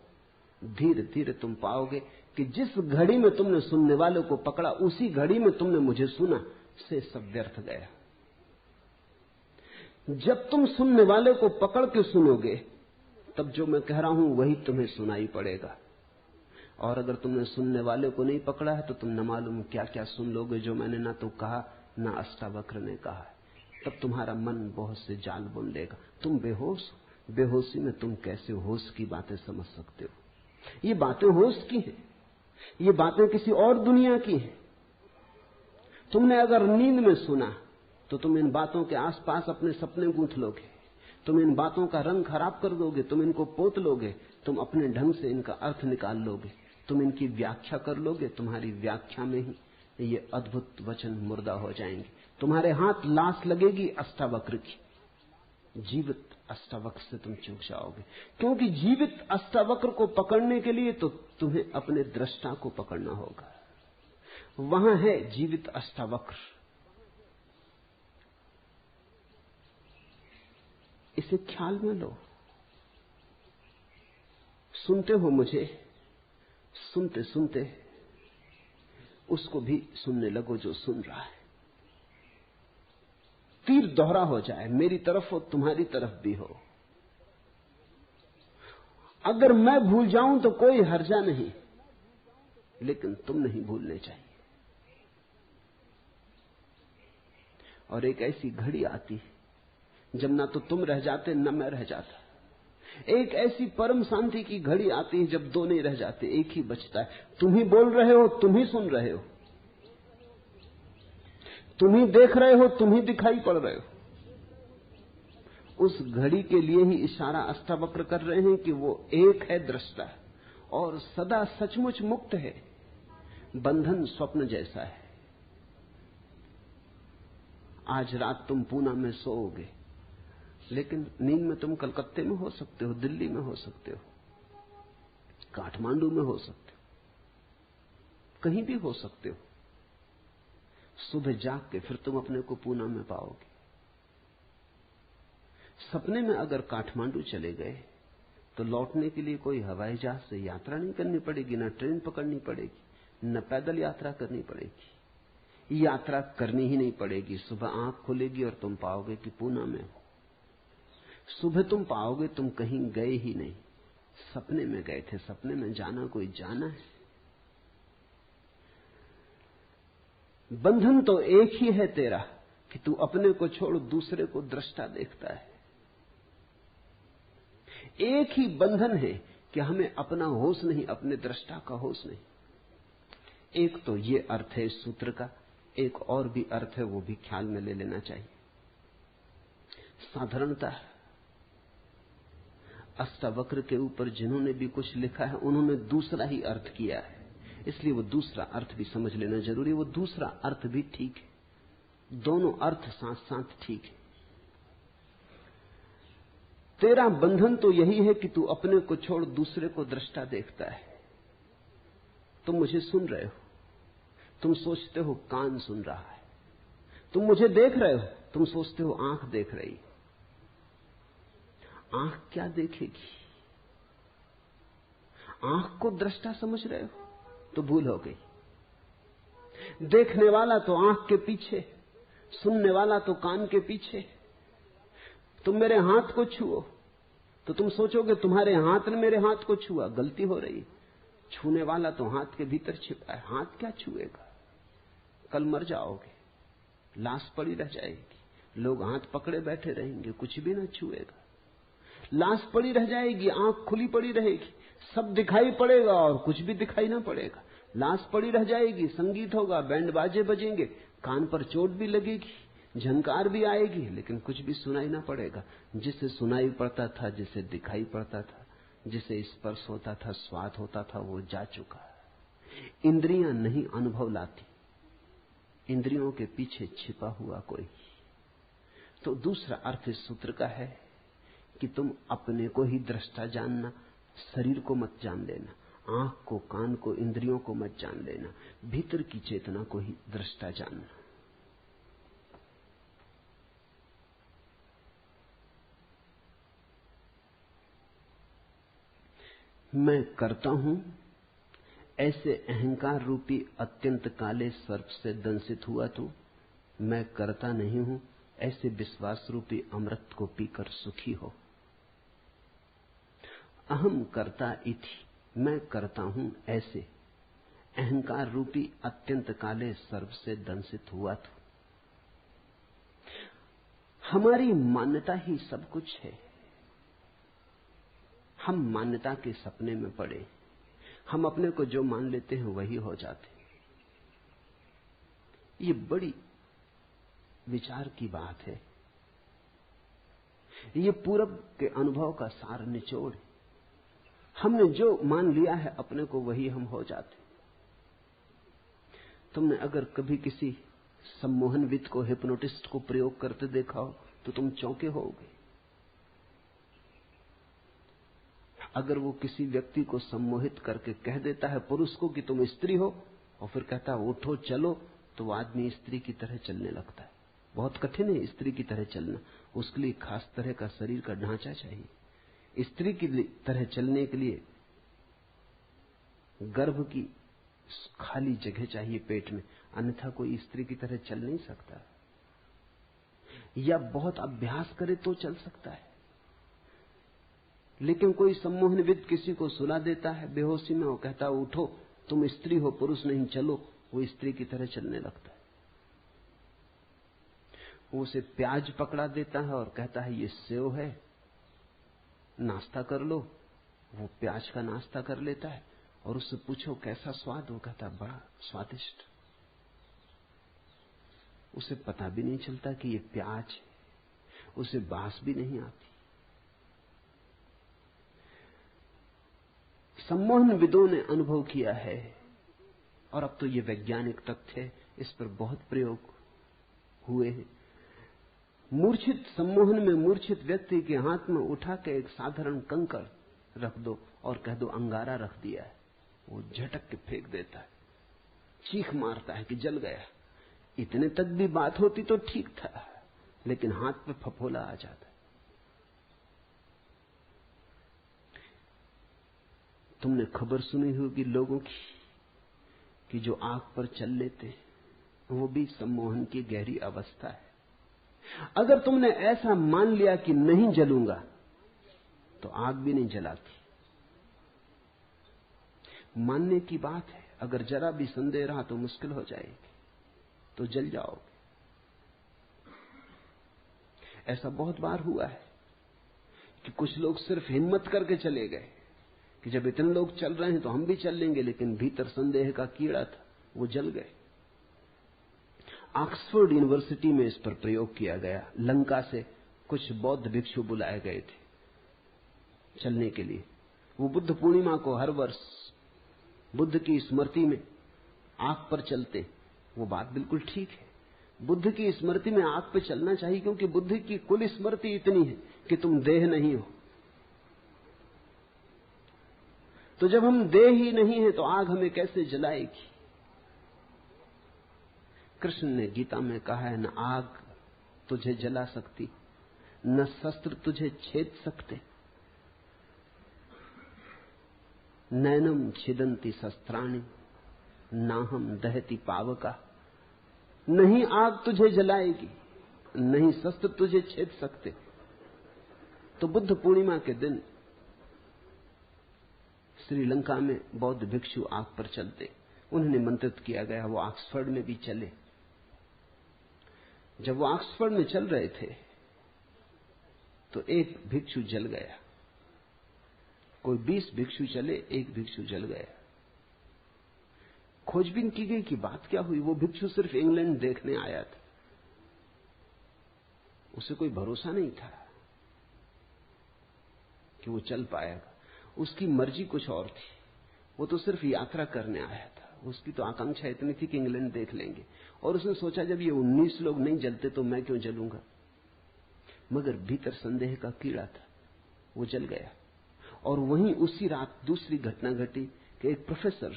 धीरे धीरे तुम पाओगे कि जिस घड़ी में तुमने सुनने वाले को पकड़ा, उसी घड़ी में तुमने मुझे सुना, से सब व्यर्थ गया। जब तुम सुनने वाले को पकड़ के सुनोगे तब जो मैं कह रहा हूं वही तुम्हें सुनाई पड़ेगा, और अगर तुमने सुनने वाले को नहीं पकड़ा है तो तुम न मालूम क्या क्या सुन लोगे जो मैंने ना तो कहा ना अष्टावक्र ने कहा। तब तुम्हारा मन बहुत से जाल बुन लेगा, तुम बेहोश हो। बेहोशी में तुम कैसे होश की बातें समझ सकते हो? ये बातें होश की हैं, ये बातें किसी और दुनिया की हैं। तुमने अगर नींद में सुना तो तुम इन बातों के आसपास अपने सपने गूंथ लोगे, तुम इन बातों का रंग खराब कर दोगे, तुम इनको पोत लोगे, तुम अपने ढंग से इनका अर्थ निकाल लोगे, तुम इनकी व्याख्या कर लोगे। तुम्हारी व्याख्या में ही ये अद्भुत वचन मुर्दा हो जाएंगे। तुम्हारे हाथ लाश लगेगी अष्टावक्र की, जीवित अष्टावक्र से तुम चूक जाओगे। क्योंकि जीवित अष्टावक्र को पकड़ने के लिए तो तुम्हें अपने दृष्टा को पकड़ना होगा। वहां है जीवित अष्टावक्र। इसे ख्याल में लो। सुनते हो मुझे, सुनते सुनते उसको भी सुनने लगो जो सुन रहा है। तीर दोहरा हो जाए, मेरी तरफ हो तुम्हारी तरफ भी हो। अगर मैं भूल जाऊं तो कोई हर्जा नहीं, लेकिन तुम नहीं भूलने चाहिए। और एक ऐसी घड़ी आती है जब ना तो तुम रह जाते न मैं रह जाता। एक ऐसी परम शांति की घड़ी आती है जब दो नहीं रह जाते, एक ही बचता है। तुम ही बोल रहे हो, तुम ही सुन रहे हो, तुम ही देख रहे हो, तुम ही दिखाई पड़ रहे हो। उस घड़ी के लिए ही इशारा अष्टावक्र कर रहे हैं कि वो एक है दृष्टा और सदा सचमुच मुक्त है। बंधन स्वप्न जैसा है। आज रात तुम पूना में सोओगे, लेकिन नींद में तुम कलकत्ते में हो सकते हो, दिल्ली में हो सकते हो, काठमांडू में हो सकते हो, कहीं भी हो सकते हो। सुबह जाग के फिर तुम अपने को पूना में पाओगे। सपने में अगर काठमांडू चले गए तो लौटने के लिए कोई हवाई जहाज से यात्रा नहीं करनी पड़ेगी, न ट्रेन पकड़नी पड़ेगी, न पैदल यात्रा करनी पड़ेगी। यात्रा करनी ही नहीं पड़ेगी। सुबह आंख खुलेगी और तुम पाओगे कि पूना में हो। सुबह तुम पाओगे तुम कहीं गए ही नहीं, सपने में गए थे। सपने में जाना कोई जाना है। बंधन तो एक ही है तेरा कि तू अपने को छोड़ दूसरे को दृष्टा देखता है। एक ही बंधन है कि हमें अपना होश नहीं, अपने दृष्टा का होश नहीं। एक तो ये अर्थ है इस सूत्र का, एक और भी अर्थ है, वो भी ख्याल में ले लेना चाहिए। साधारणतः अष्टावक्र के ऊपर जिन्होंने भी कुछ लिखा है उन्होंने दूसरा ही अर्थ किया है, इसलिए वो दूसरा अर्थ भी समझ लेना जरूरी है। वो दूसरा अर्थ भी ठीक है, दोनों अर्थ साथ साथ ठीक है। तेरा बंधन तो यही है कि तू अपने को छोड़ दूसरे को दृष्टा देखता है। तुम मुझे सुन रहे हो, तुम सोचते हो कान सुन रहा है, तुम मुझे देख रहे हो, तुम सोचते हो आंख देख रही। आंख क्या देखेगी? आंख को दृष्टा समझ रहे हो तो भूल हो गई। देखने वाला तो आंख के पीछे, सुनने वाला तो कान के पीछे। तुम मेरे हाथ को छुओ तो तुम सोचोगे तुम्हारे हाथ ने मेरे हाथ को छुआ, गलती हो रही। छूने वाला तो हाथ के भीतर छिपा है। हाथ क्या छुएगा? कल मर जाओगे, लाश पड़ी रह जाएगी, लोग हाथ पकड़े बैठे रहेंगे, कुछ भी ना छुएगा। लाश पड़ी रह जाएगी, आंख खुली पड़ी रहेगी, सब दिखाई पड़ेगा और कुछ भी दिखाई ना पड़ेगा। लाश पड़ी रह जाएगी, संगीत होगा, बैंड बाजे बजेंगे, कान पर चोट भी लगेगी, झंकार भी आएगी, लेकिन कुछ भी सुनाई ना पड़ेगा। जिसे सुनाई पड़ता था, जिसे दिखाई पड़ता था, जिसे स्पर्श होता था, स्वाद होता था, वो जा चुका। इंद्रियां नहीं अनुभव लाती, इंद्रियों के पीछे छिपा हुआ कोई। तो दूसरा अर्थ इस सूत्र का है कि तुम अपने को ही दृष्टा जानना, शरीर को मत जान लेना, आंख को, कान को, इंद्रियों को मत जान लेना, भीतर की चेतना को ही दृष्टा जानना। मैं करता हूं ऐसे अहंकार रूपी अत्यंत काले सर्प से दंशित हुआ तू। मैं करता नहीं हूं ऐसे विश्वास रूपी अमृत को पीकर सुखी हो। अहम कर्ता इति, मैं करता हूं ऐसे अहंकार रूपी अत्यंत काले सर्प से दंशित हुआ तू। हमारी मान्यता ही सब कुछ है। हम मान्यता के सपने में पड़े, हम अपने को जो मान लेते हैं वही हो जाते। ये बड़ी विचार की बात है। ये पूरब के अनुभव का सार निचोड़ है। हमने जो मान लिया है अपने को वही हम हो जाते। तुमने अगर कभी किसी सम्मोहनविद को, हिप्नोटिस्ट को प्रयोग करते देखा हो तो तुम चौंके होगे। अगर वो किसी व्यक्ति को सम्मोहित करके कह देता है पुरुष को कि तुम स्त्री हो, और फिर कहता है उठो चलो, तो वो आदमी स्त्री की तरह चलने लगता है। बहुत कठिन है स्त्री की तरह चलना, उसके लिए खास तरह का शरीर का ढांचा चाहिए। स्त्री की तरह चलने के लिए गर्भ की खाली जगह चाहिए पेट में, अन्यथा कोई स्त्री की तरह चल नहीं सकता। या बहुत अभ्यास करे तो चल सकता है। लेकिन कोई सम्मोहनविद किसी को सुला देता है बेहोशी में, वो कहता है उठो, तुम स्त्री हो पुरुष नहीं, चलो, वो स्त्री की तरह चलने लगता है। वो उसे प्याज पकड़ा देता है और कहता है ये सेव है, नाश्ता कर लो। वो प्याज का नाश्ता कर लेता है और उससे पूछो कैसा स्वाद, वो कहता है बड़ा स्वादिष्ट। उसे पता भी नहीं चलता कि ये प्याज है, उसे बास भी नहीं आती। सम्मोहन विदों ने अनुभव किया है, और अब तो ये वैज्ञानिक तथ्य है, इस पर बहुत प्रयोग हुए हैं। मूर्छित सम्मोहन में मूर्छित व्यक्ति के हाथ में उठा के एक साधारण कंकड़ रख दो और कह दो अंगारा रख दिया है, वो झटक के फेंक देता है, चीख मारता है कि जल गया। इतने तक भी बात होती तो ठीक था, लेकिन हाथ पे फफोला आ जाता। तुमने खबर सुनी होगी लोगों की कि जो आग पर चल लेते हैं, वो भी सम्मोहन की गहरी अवस्था है। अगर तुमने ऐसा मान लिया कि नहीं जलूंगा, तो आग भी नहीं जलाती। मानने की बात है, अगर जरा भी संदेह रहा तो मुश्किल हो जाएगी, तो जल जाओगे। ऐसा बहुत बार हुआ है कि कुछ लोग सिर्फ हिम्मत करके चले गए कि जब इतने लोग चल रहे हैं तो हम भी चल लेंगे, लेकिन भीतर संदेह का कीड़ा था, वो जल गए। ऑक्सफोर्ड यूनिवर्सिटी में इस पर प्रयोग किया गया। लंका से कुछ बौद्ध भिक्षु बुलाए गए थे चलने के लिए। वो बुद्ध पूर्णिमा को हर वर्ष बुद्ध की स्मृति में आग पर चलते। वो बात बिल्कुल ठीक है, बुद्ध की स्मृति में आग पर चलना चाहिए, क्योंकि बुद्ध की कुल स्मृति इतनी है कि तुम देह नहीं हो। तो जब हम देह ही नहीं है तो आग हमें कैसे जलाएगी? कृष्ण ने गीता में कहा है, न आग तुझे जला सकती, न शस्त्र तुझे छेद सकते। नैनम छिदंती शस्त्राणि नाहम दहती पावका। नहीं आग तुझे जलाएगी, नहीं शस्त्र तुझे छेद सकते। तो बुद्ध पूर्णिमा के दिन श्रीलंका में बौद्ध भिक्षु आग पर चलते। उन्हें निमंत्रित किया गया, वो ऑक्सफोर्ड में भी चले। जब वो ऑक्सफोर्ड में चल रहे थे तो एक भिक्षु जल गया। कोई 20 भिक्षु चले, एक भिक्षु जल गया। खोजबीन की गई कि बात क्या हुई। वो भिक्षु सिर्फ इंग्लैंड देखने आया था, उसे कोई भरोसा नहीं था कि वो चल पाएगा। उसकी मर्जी कुछ और थी, वो तो सिर्फ यात्रा करने आया था। उसकी तो आकांक्षा इतनी थी कि इंग्लैंड देख लेंगे, और उसने सोचा जब ये 19 लोग नहीं जलते तो मैं क्यों जलूंगा। मगर भीतर संदेह का कीड़ा था, वो जल गया। और वहीं उसी रात दूसरी घटना घटी कि एक प्रोफेसर,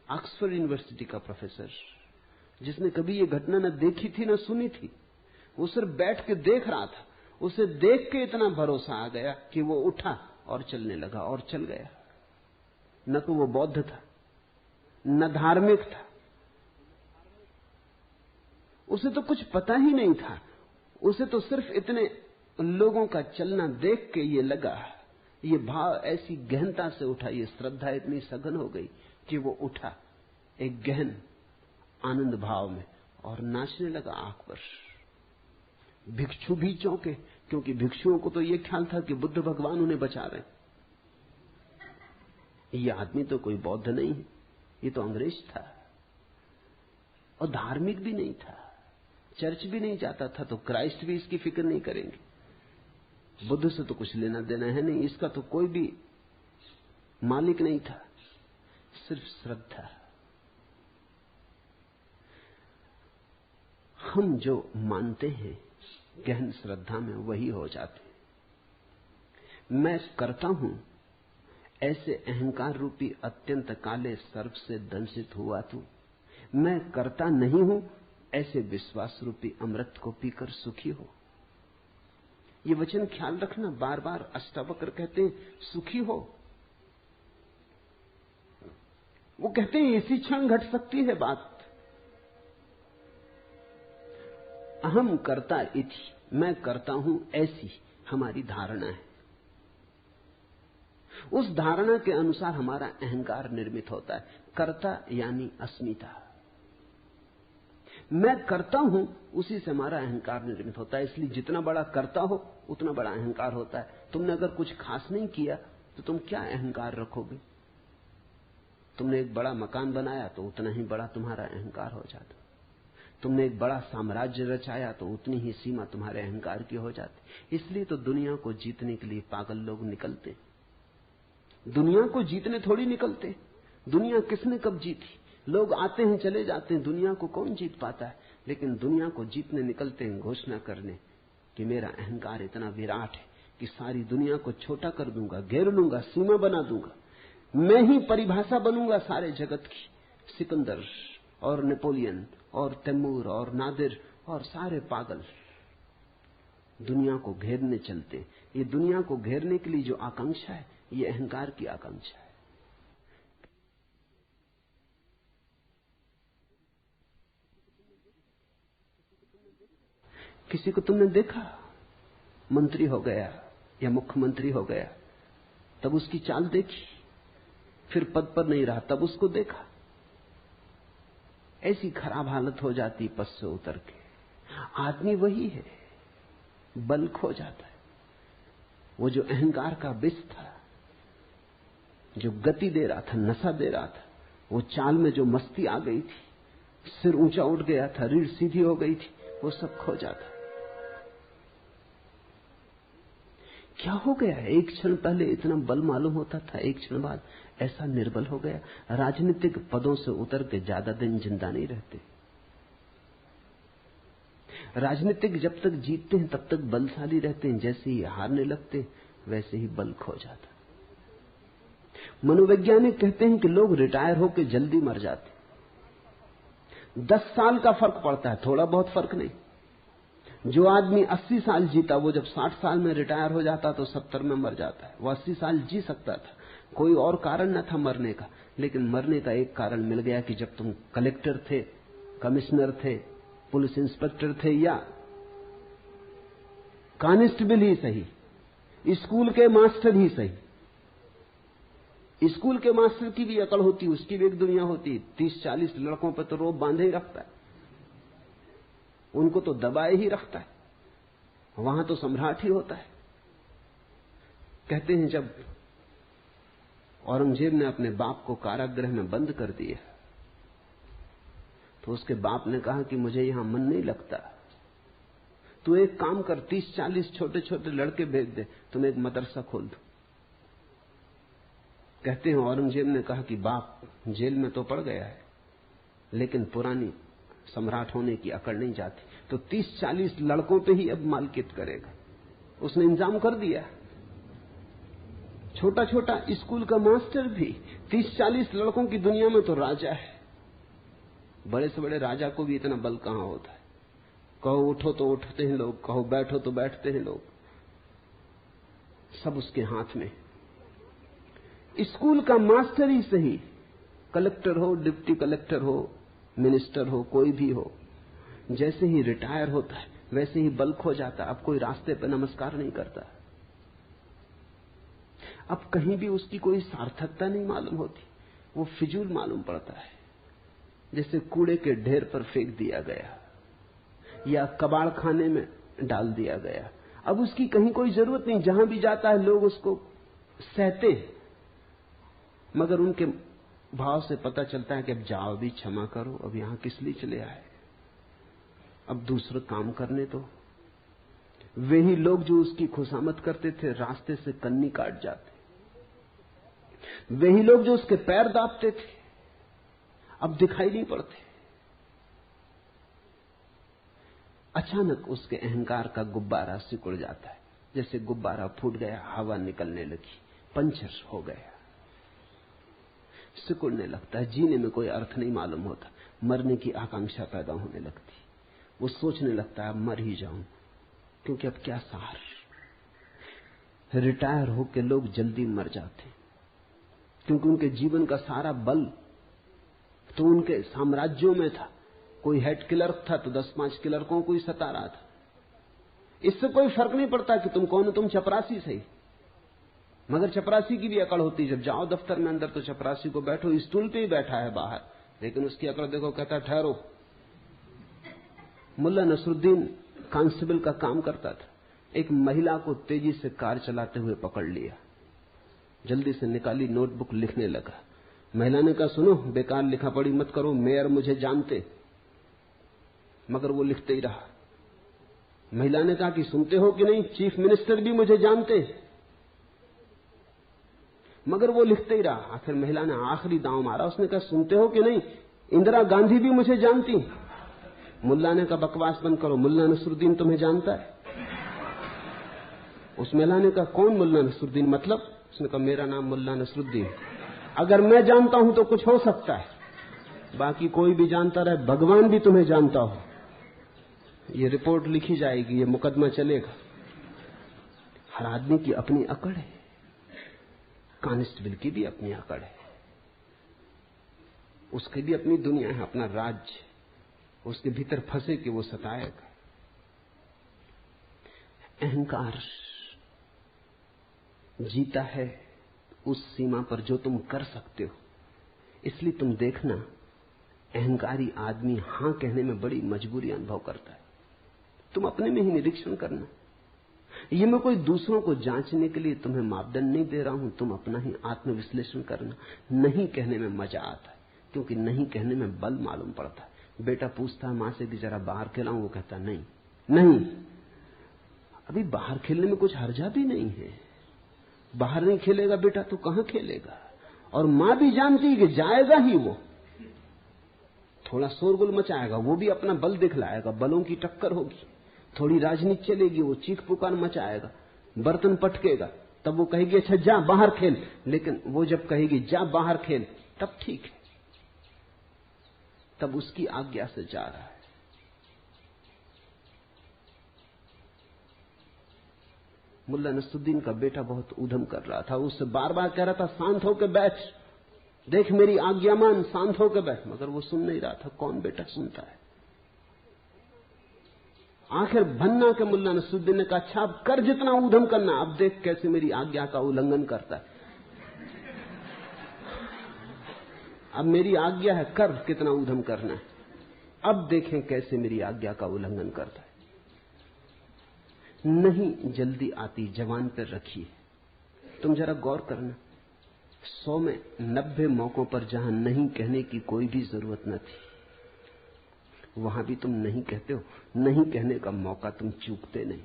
ऑक्सफोर्ड यूनिवर्सिटी का प्रोफेसर, जिसने कभी ये घटना न देखी थी न सुनी थी, वो सिर्फ बैठ के देख रहा था। उसे देख के इतना भरोसा आ गया कि वो उठा और चलने लगा और चल गया। न तो वो बौद्ध था, न धार्मिक था, उसे तो कुछ पता ही नहीं था। उसे तो सिर्फ इतने लोगों का चलना देख के ये लगा, ये भाव ऐसी गहनता से उठा, ये श्रद्धा इतनी सघन हो गई कि वो उठा एक गहन आनंद भाव में और नाचने लगा आग पर। भिक्षु भी चौंके, क्योंकि भिक्षुओं को तो ये ख्याल था कि बुद्ध भगवान उन्हें बचा रहे। ये आदमी तो कोई बौद्ध नहीं है, ये तो अंग्रेज था, और धार्मिक भी नहीं था, चर्च भी नहीं जाता था, तो क्राइस्ट भी इसकी फिक्र नहीं करेंगे। बुद्ध से तो कुछ लेना देना है नहीं, इसका तो कोई भी मालिक नहीं था, सिर्फ श्रद्धा। हम जो मानते हैं गहन श्रद्धा में, वही हो जाते हैं। मैं करता हूं, ऐसे अहंकार रूपी अत्यंत काले सर्प से दंशित हुआ तू। मैं करता नहीं हूं, ऐसे विश्वास रूपी अमृत को पीकर सुखी हो। ये वचन ख्याल रखना, बार बार अष्टावक्र कहते हैं सुखी हो। वो कहते हैं इसी क्षण घट सकती है बात। अहम कर्ता इति, मैं करता हूं ऐसी हमारी धारणा है। उस धारणा के अनुसार हमारा अहंकार निर्मित होता है। कर्ता यानी अस्मिता, मैं करता हूं, उसी से हमारा अहंकार निर्मित होता है। इसलिए जितना बड़ा करता हो उतना बड़ा अहंकार होता है। तुमने अगर कुछ खास नहीं किया तो तुम क्या अहंकार रखोगे? तुमने एक बड़ा मकान बनाया तो उतना ही बड़ा तुम्हारा अहंकार हो जाता। तुमने एक बड़ा साम्राज्य रचाया तो उतनी ही सीमा तुम्हारे अहंकार की हो जाती। इसलिए तो दुनिया को जीतने के लिए पागल लोग निकलते। दुनिया को जीतने थोड़ी निकलते। दुनिया किसने कब जीती? लोग आते हैं चले जाते हैं, दुनिया को कौन जीत पाता है? लेकिन दुनिया को जीतने निकलते हैं घोषणा करने कि मेरा अहंकार इतना विराट है कि सारी दुनिया को छोटा कर दूंगा, घेर लूंगा, सीमा बना दूंगा। मैं ही परिभाषा बनूंगा सारे जगत की। सिकंदर और नेपोलियन और तैमूर और नादिर और सारे पागल दुनिया को घेरने चलते। ये दुनिया को घेरने के लिए जो आकांक्षा है, ये अहंकार की आकांक्षा है। किसी को तुमने देखा मंत्री हो गया या मुख्यमंत्री हो गया, तब उसकी चाल देखी, फिर पद पर नहीं रहा तब उसको देखा, ऐसी खराब हालत हो जाती पद से उतर के। आदमी वही है, बल खो जाता है। वो जो अहंकार का विष था, जो गति दे रहा था, नशा दे रहा था, वो चाल में जो मस्ती आ गई थी, सिर ऊंचा उठ गया था, रीढ़ सीधी हो गई थी, वो सब खो जाता। क्या हो गया? एक क्षण पहले इतना बल मालूम होता था, एक क्षण बाद ऐसा निर्बल हो गया। राजनीतिक पदों से उतर के ज्यादा दिन जिंदा नहीं रहते। राजनीतिक जब तक जीतते हैं तब तक बलशाली रहते हैं, जैसे ही हारने लगते वैसे ही बल खो जाता। मनोवैज्ञानिक कहते हैं कि लोग रिटायर होकर जल्दी मर जाते। 10 साल का फर्क पड़ता है, थोड़ा बहुत फर्क नहीं। जो आदमी 80 साल जीता, वो जब 60 साल में रिटायर हो जाता तो 70 में मर जाता है। वो 80 साल जी सकता था, कोई और कारण न था मरने का, लेकिन मरने का एक कारण मिल गया कि जब तुम कलेक्टर थे, कमिश्नर थे, पुलिस इंस्पेक्टर थे या कांस्टेबल ही सही, स्कूल के मास्टर ही सही। स्कूल के मास्टर की भी अकल होती, उसकी भी एक दुनिया होती। 30-40 लड़कों पर तो रोब बांधे ही रखता है, उनको तो दबाए ही रखता है, वहां तो सम्राट ही होता है। कहते हैं जब औरंगजेब ने अपने बाप को कारागृह में बंद कर दिया तो उसके बाप ने कहा कि मुझे यहां मन नहीं लगता, तू एक काम कर, 30-40 छोटे छोटे लड़के भेज दे, तुम एक मदरसा खोल दो। कहते हैं औरंगजेब ने कहा कि बाप जेल में तो पड़ गया है, लेकिन पुरानी सम्राट होने की अकड़ नहीं जाती, तो 30-40 लड़कों पे ही अब मालकियत करेगा। उसने इंतजाम कर दिया। छोटा छोटा स्कूल का मास्टर भी 30-40 लड़कों की दुनिया में तो राजा है। बड़े से बड़े राजा को भी इतना बल कहां होता है। कहो उठो तो उठते हैं लोग, कहो बैठो तो बैठते हैं लोग, सब उसके हाथ में। स्कूल का मास्टर ही सही, कलेक्टर हो, डिप्टी कलेक्टर हो, मिनिस्टर हो, कोई भी हो, जैसे ही रिटायर होता है वैसे ही बल खो जाता। अब कोई रास्ते पर नमस्कार नहीं करता, अब कहीं भी उसकी कोई सार्थकता नहीं मालूम होती, वो फिजूल मालूम पड़ता है, जैसे कूड़े के ढेर पर फेंक दिया गया या कबाड़ खाने में डाल दिया गया। अब उसकी कहीं कोई जरूरत नहीं, जहां भी जाता है लोग उसको सहते हैं, मगर उनके भाव से पता चलता है कि अब जाओ भी, क्षमा करो, अब यहां किस लिए चले आए, अब दूसरा काम करने तो। वे ही लोग जो उसकी खुशामद करते थे रास्ते से कन्नी काट जाते, वे ही लोग जो उसके पैर दाबते थे अब दिखाई नहीं पड़ते। अचानक उसके अहंकार का गुब्बारा सिकुड़ जाता है, जैसे गुब्बारा फूट गया, हवा निकलने लगी, पंचर हो गया, सिकुड़ने लगता है। जीने में कोई अर्थ नहीं मालूम होता, मरने की आकांक्षा पैदा होने लगती। वो सोचने लगता है अब मर ही जाऊं, क्योंकि अब क्या सहार। रिटायर होकर लोग जल्दी मर जाते क्योंकि उनके जीवन का सारा बल तो उनके साम्राज्यों में था, कोई हेड क्लर्क था तो 10-5 क्लर्कों को ही सता रहा था। इससे कोई फर्क नहीं पड़ता कि तुम कौन हो, तुम चपरासी सही। मगर चपरासी की भी अकड़ होती, जब जाओ दफ्तर में अंदर तो चपरासी को बैठो, स्टूल पे ही बैठा है बाहर, लेकिन उसकी अकड़ देखो, कहता ठहरो। मुल्ला नसरुद्दीन कांस्टेबल का काम करता था, एक महिला को तेजी से कार चलाते हुए पकड़ लिया, जल्दी से निकाली नोटबुक, लिखने लगा। महिला ने कहा, सुनो, बेकार लिखा पढ़ी मत करो, मेयर मुझे जानते। मगर वो लिखते ही रहा। महिला ने कहा कि सुनते हो कि नहीं, चीफ मिनिस्टर भी मुझे जानते। मगर वो लिखते ही रहा। आखिर महिला ने आखिरी दांव मारा, उसने कहा, सुनते हो कि नहीं, इंदिरा गांधी भी मुझे जानती। मुल्ला ने कहा, बकवास बंद करो, मुल्ला नसरुद्दीन तुम्हें जानता है। उस महिला ने कहा, कौन मुल्ला नसरुद्दीन, मतलब? उसने कहा, मेरा नाम मुल्ला नसरुद्दीन, अगर मैं जानता हूं तो कुछ हो सकता है, बाकी कोई भी जानता रहे, भगवान भी तुम्हें जानता हो। ये रिपोर्ट लिखी जाएगी, ये मुकदमा चलेगा। हर आदमी की अपनी अकड़ है, कांस्टेबल की भी अपनी अकड़ है, उसकी भी अपनी दुनिया है, अपना राज्य, उसके भीतर फंसे कि वो सताएगा। अहंकार जीता है उस सीमा पर जो तुम कर सकते हो। इसलिए तुम देखना, अहंकारी आदमी हां कहने में बड़ी मजबूरी अनुभव करता है। तुम अपने में ही निरीक्षण करना। ये मैं कोई दूसरों को जांचने के लिए तुम्हें मापदंड नहीं दे रहा हूं, तुम अपना ही आत्मविश्लेषण करना। नहीं कहने में मजा आता है, क्योंकि नहीं कहने में बल मालूम पड़ता है। बेटा पूछता है मां से कि जरा बाहर खिलाऊं, वो कहता नहीं नहीं, अभी बाहर खेलने में कुछ हर्जा भी नहीं है। बाहर नहीं खेलेगा बेटा तो कहां खेलेगा? और मां भी जानती है कि जाएगा ही वो, थोड़ा शोरगुल मचाएगा, वो भी अपना बल दिखलाएगा, बलों की टक्कर होगी, थोड़ी राजनीति चलेगी, वो चीख पुकार मचाएगा, बर्तन पटकेगा, तब वो कहेगी अच्छा जा बाहर खेल। लेकिन वो जब कहेगी जा बाहर खेल, तब ठीक है, तब उसकी आज्ञा से जा रहा है। मुल्ला नसरुद्दीन का बेटा बहुत ऊधम कर रहा था, उससे बार बार कह रहा था शांत होकर बैठ, देख मेरी आज्ञा मान, शांत होकर बैठ, मगर वो सुन नहीं रहा था। कौन बेटा सुनता है? आखिर भन्ना के मुल्ला नसरुद्दीन ने कहा, अच्छा अब कर जितना ऊधम करना, अब देख कैसे मेरी आज्ञा का उल्लंघन करता है। अब मेरी आज्ञा है, कर कितना ऊधम करना है, अब देखें कैसे मेरी आज्ञा का उल्लंघन करता है। नहीं जल्दी आती जवान पर रखिए। तुम जरा गौर करना, 100 में 90 मौकों पर जहां नहीं कहने की कोई भी जरूरत न थी, वहां भी तुम नहीं कहते हो। नहीं कहने का मौका तुम चूकते नहीं,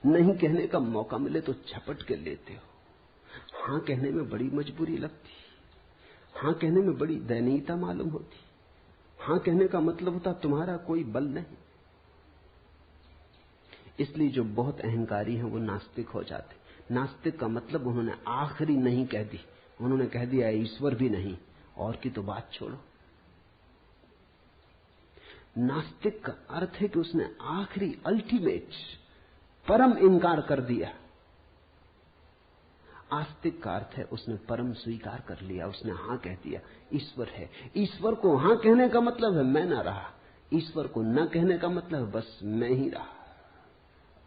नहीं कहने का मौका मिले तो झपट के लेते हो। हां कहने में बड़ी मजबूरी लगती, हां कहने में बड़ी दयनीयता मालूम होती। हां कहने का मतलब होता तुम्हारा कोई बल नहीं। इसलिए जो बहुत अहंकारी हैं वो नास्तिक हो जाते। नास्तिक का मतलब उन्होंने आखिरी नहीं कह दी, उन्होंने कह दिया ईश्वर भी नहीं, और की तो बात छोड़ो। नास्तिक का अर्थ है कि उसने आखिरी अल्टीमेट परम इनकार कर दिया। आस्तिक का अर्थ है उसने परम स्वीकार कर लिया, उसने हां कह दिया ईश्वर है। ईश्वर को हां कहने का मतलब है मैं ना रहा, ईश्वर को न कहने का मतलब बस मैं ही रहा।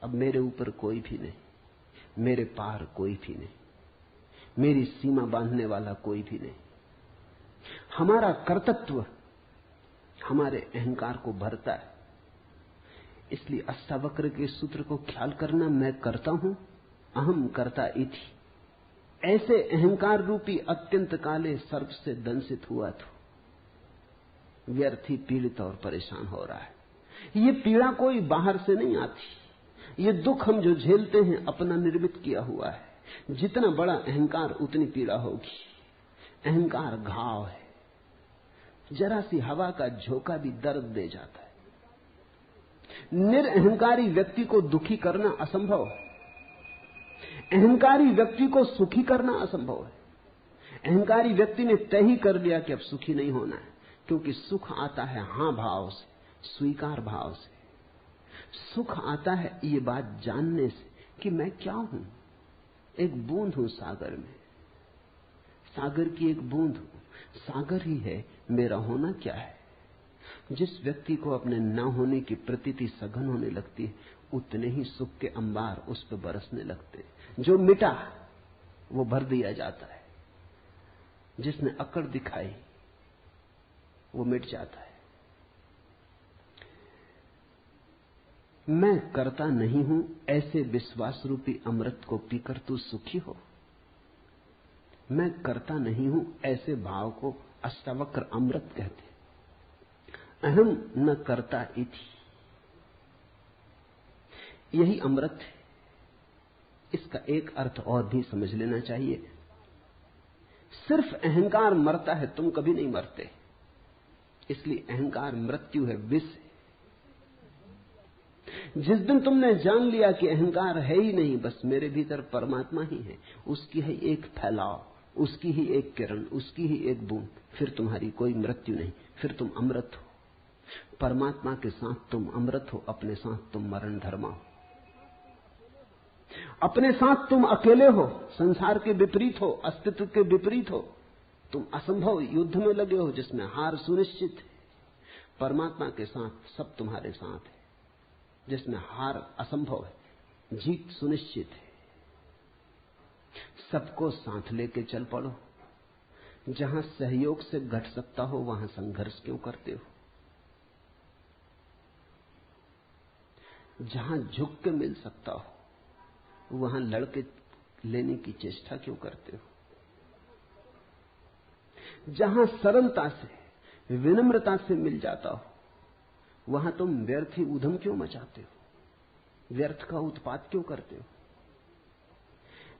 अब मेरे ऊपर कोई भी नहीं, मेरे पार कोई भी नहीं, मेरी सीमा बांधने वाला कोई भी नहीं। हमारा कर्तृत्व हमारे अहंकार को भरता है। इसलिए अष्टावक्र के सूत्र को ख्याल करना, मैं करता हूं, अहम कर्ता इति। ऐसे अहंकार रूपी अत्यंत काले सर्प से दंशित हुआ तो व्यर्थ ही पीड़ित और परेशान हो रहा है। ये पीड़ा कोई बाहर से नहीं आती, ये दुख हम जो झेलते हैं अपना निर्मित किया हुआ है। जितना बड़ा अहंकार उतनी पीड़ा होगी। अहंकार घाव है, जरा सी हवा का झोंका भी दर्द दे जाता है। निरअहंकारी व्यक्ति को दुखी करना असंभव है, अहंकारी व्यक्ति को सुखी करना असंभव है। अहंकारी व्यक्ति ने तय ही कर लिया कि अब सुखी नहीं होना है, क्योंकि सुख आता है हां भाव से, स्वीकार भाव से। सुख आता है ये बात जानने से कि मैं क्या हूं, एक बूंद हूं सागर में, सागर की एक बूंद हूं। सागर ही है, मेरा होना क्या है। जिस व्यक्ति को अपने न होने की प्रतीति सघन होने लगती है, उतने ही सुख के अंबार उस पर बरसने लगते। जो मिटा वो भर दिया जाता है, जिसने अकड़ दिखाई वो मिट जाता है। मैं करता नहीं हूं ऐसे विश्वास रूपी अमृत को पीकर तू सुखी हो। मैं करता नहीं हूं ऐसे भाव को अष्टावक्र अमृत कहते। अहम न करता इति, यही अमृत है। इसका एक अर्थ और भी समझ लेना चाहिए। सिर्फ अहंकार मरता है, तुम कभी नहीं मरते, इसलिए अहंकार मृत्यु है, विष है। जिस दिन तुमने जान लिया कि अहंकार है ही नहीं, बस मेरे भीतर परमात्मा ही है, उसकी ही एक फैलाव, उसकी ही एक किरण, उसकी ही एक बूंद, फिर तुम्हारी कोई मृत्यु नहीं, फिर तुम अमृत हो। परमात्मा के साथ तुम अमृत हो, अपने साथ तुम मरण धर्मा हो। अपने साथ तुम अकेले हो, संसार के विपरीत हो, अस्तित्व के विपरीत हो, तुम असंभव युद्ध में लगे हो जिसमें हार सुनिश्चित है। परमात्मा के साथ सब तुम्हारे साथ है, जिसमें हार असंभव है, जीत सुनिश्चित है। सबको साथ लेके चल पड़ो। जहां सहयोग से घट सकता हो वहां संघर्ष क्यों करते हो? जहां झुक के मिल सकता हो वहां लड़के लेने की चेष्टा क्यों करते हो? जहां सरलता से, विनम्रता से मिल जाता हो वहां तुम व्यर्थ ही ऊधम क्यों मचाते हो? व्यर्थ का उत्पात क्यों करते हो?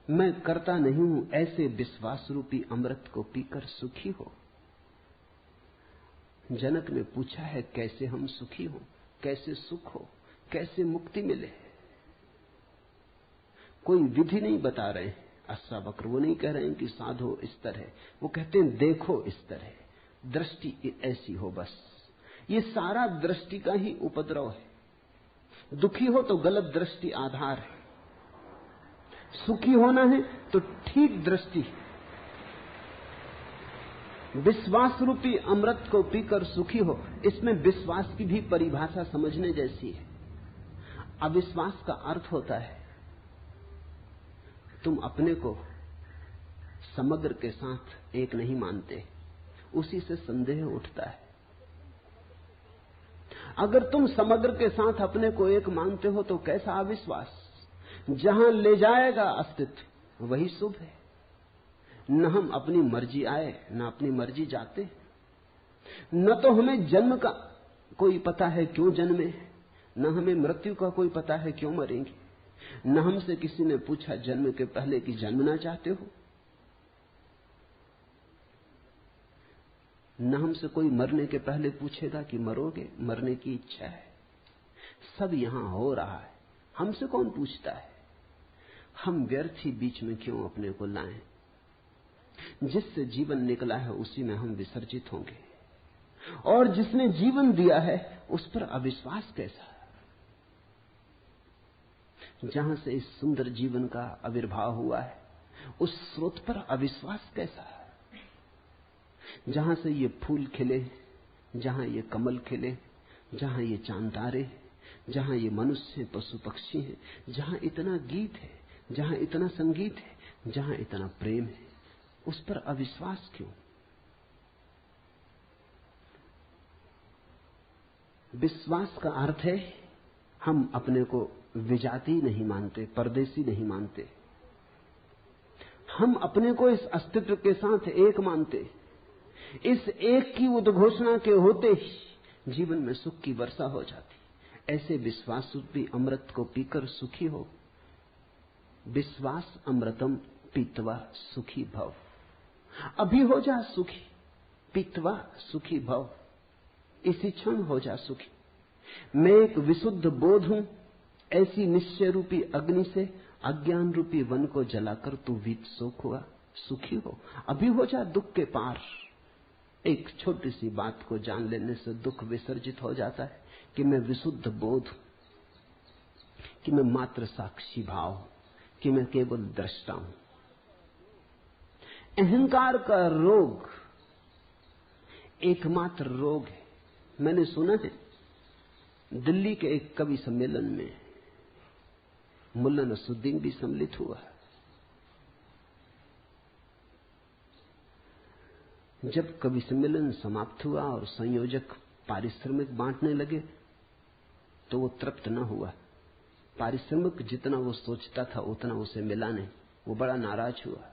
मैं करता नहीं हूं ऐसे विश्वास रूपी अमृत को पीकर सुखी हो। जनक ने पूछा है कैसे हम सुखी हो, कैसे सुख हो, कैसे मुक्ति मिले। कोई विधि नहीं बता रहे हैं अष्टावक्र, वो नहीं कह रहे हैं कि साधो इस तरह, वो कहते हैं देखो इस तरह, दृष्टि ऐसी हो। बस ये सारा दृष्टि का ही उपद्रव है। दुखी हो तो गलत दृष्टि आधार है, सुखी होना है तो ठीक दृष्टि। विश्वास रूपी अमृत को पीकर सुखी हो, इसमें विश्वास की भी परिभाषा समझने जैसी है। अविश्वास का अर्थ होता है तुम अपने को समग्र के साथ एक नहीं मानते, उसी से संदेह उठता है। अगर तुम समग्र के साथ अपने को एक मानते हो तो कैसा अविश्वास? जहां ले जाएगा अस्तित्व वही शुभ है। न हम अपनी मर्जी आए न अपनी मर्जी जाते, न तो हमें जन्म का कोई पता है क्यों जन्मे, न हमें मृत्यु का कोई पता है क्यों मरेंगे। न हमसे किसी ने पूछा जन्म के पहले कि जन्मना चाहते हो, न हमसे कोई मरने के पहले पूछेगा कि मरोगे, मरने की इच्छा है। सब यहां हो रहा है, हमसे कौन पूछता है? हम व्यर्थ ही बीच में क्यों अपने को लाएं? जिससे जीवन निकला है उसी में हम विसर्जित होंगे, और जिसने जीवन दिया है उस पर अविश्वास कैसा? जहां से इस सुंदर जीवन का आविर्भाव हुआ है उस स्रोत पर अविश्वास कैसा? जहां से ये फूल खिले, जहां ये कमल खिले, जहां ये चांद तारे, जहां ये मनुष्य पशु पक्षी हैं, जहां इतना गीत है, जहां इतना संगीत है, जहां इतना प्रेम है, उस पर अविश्वास क्यों? विश्वास का अर्थ है हम अपने को विजाती नहीं मानते, परदेसी नहीं मानते। हम अपने को इस अस्तित्व के साथ एक मानते। इस एक की उद्घोषणा के होते ही जीवन में सुख की वर्षा हो जाती। ऐसे विश्वास रूपी अमृत को पीकर सुखी हो। विश्वास अमृतम पीत्वा सुखी भव। अभी हो जा सुखी, पीत्वा सुखी भव, इसी क्षण हो जा सुखी। मैं एक विशुद्ध बोध हूं, ऐसी निश्चय रूपी अग्नि से अज्ञान रूपी वन को जलाकर तू वीत शोक हुआ, सुखी हो। अभी हो जा दुख के पार। एक छोटी सी बात को जान लेने से दुख विसर्जित हो जाता है कि मैं विशुद्ध बोध हूं, कि मैं मात्र साक्षी भाव हूं, कि मैं केवल दृष्टा हूं। अहंकार का रोग एकमात्र रोग है। मैंने सुना है दिल्ली के एक कवि सम्मेलन में मुल्ला नसरुद्दीन भी सम्मिलित हुआ। जब कवि सम्मेलन समाप्त हुआ और संयोजक पारिश्रमिक बांटने लगे तो वो तृप्त न हुआ। पारिश्रमिक जितना वो सोचता था उतना उसे मिला नहीं। वो बड़ा नाराज हुआ।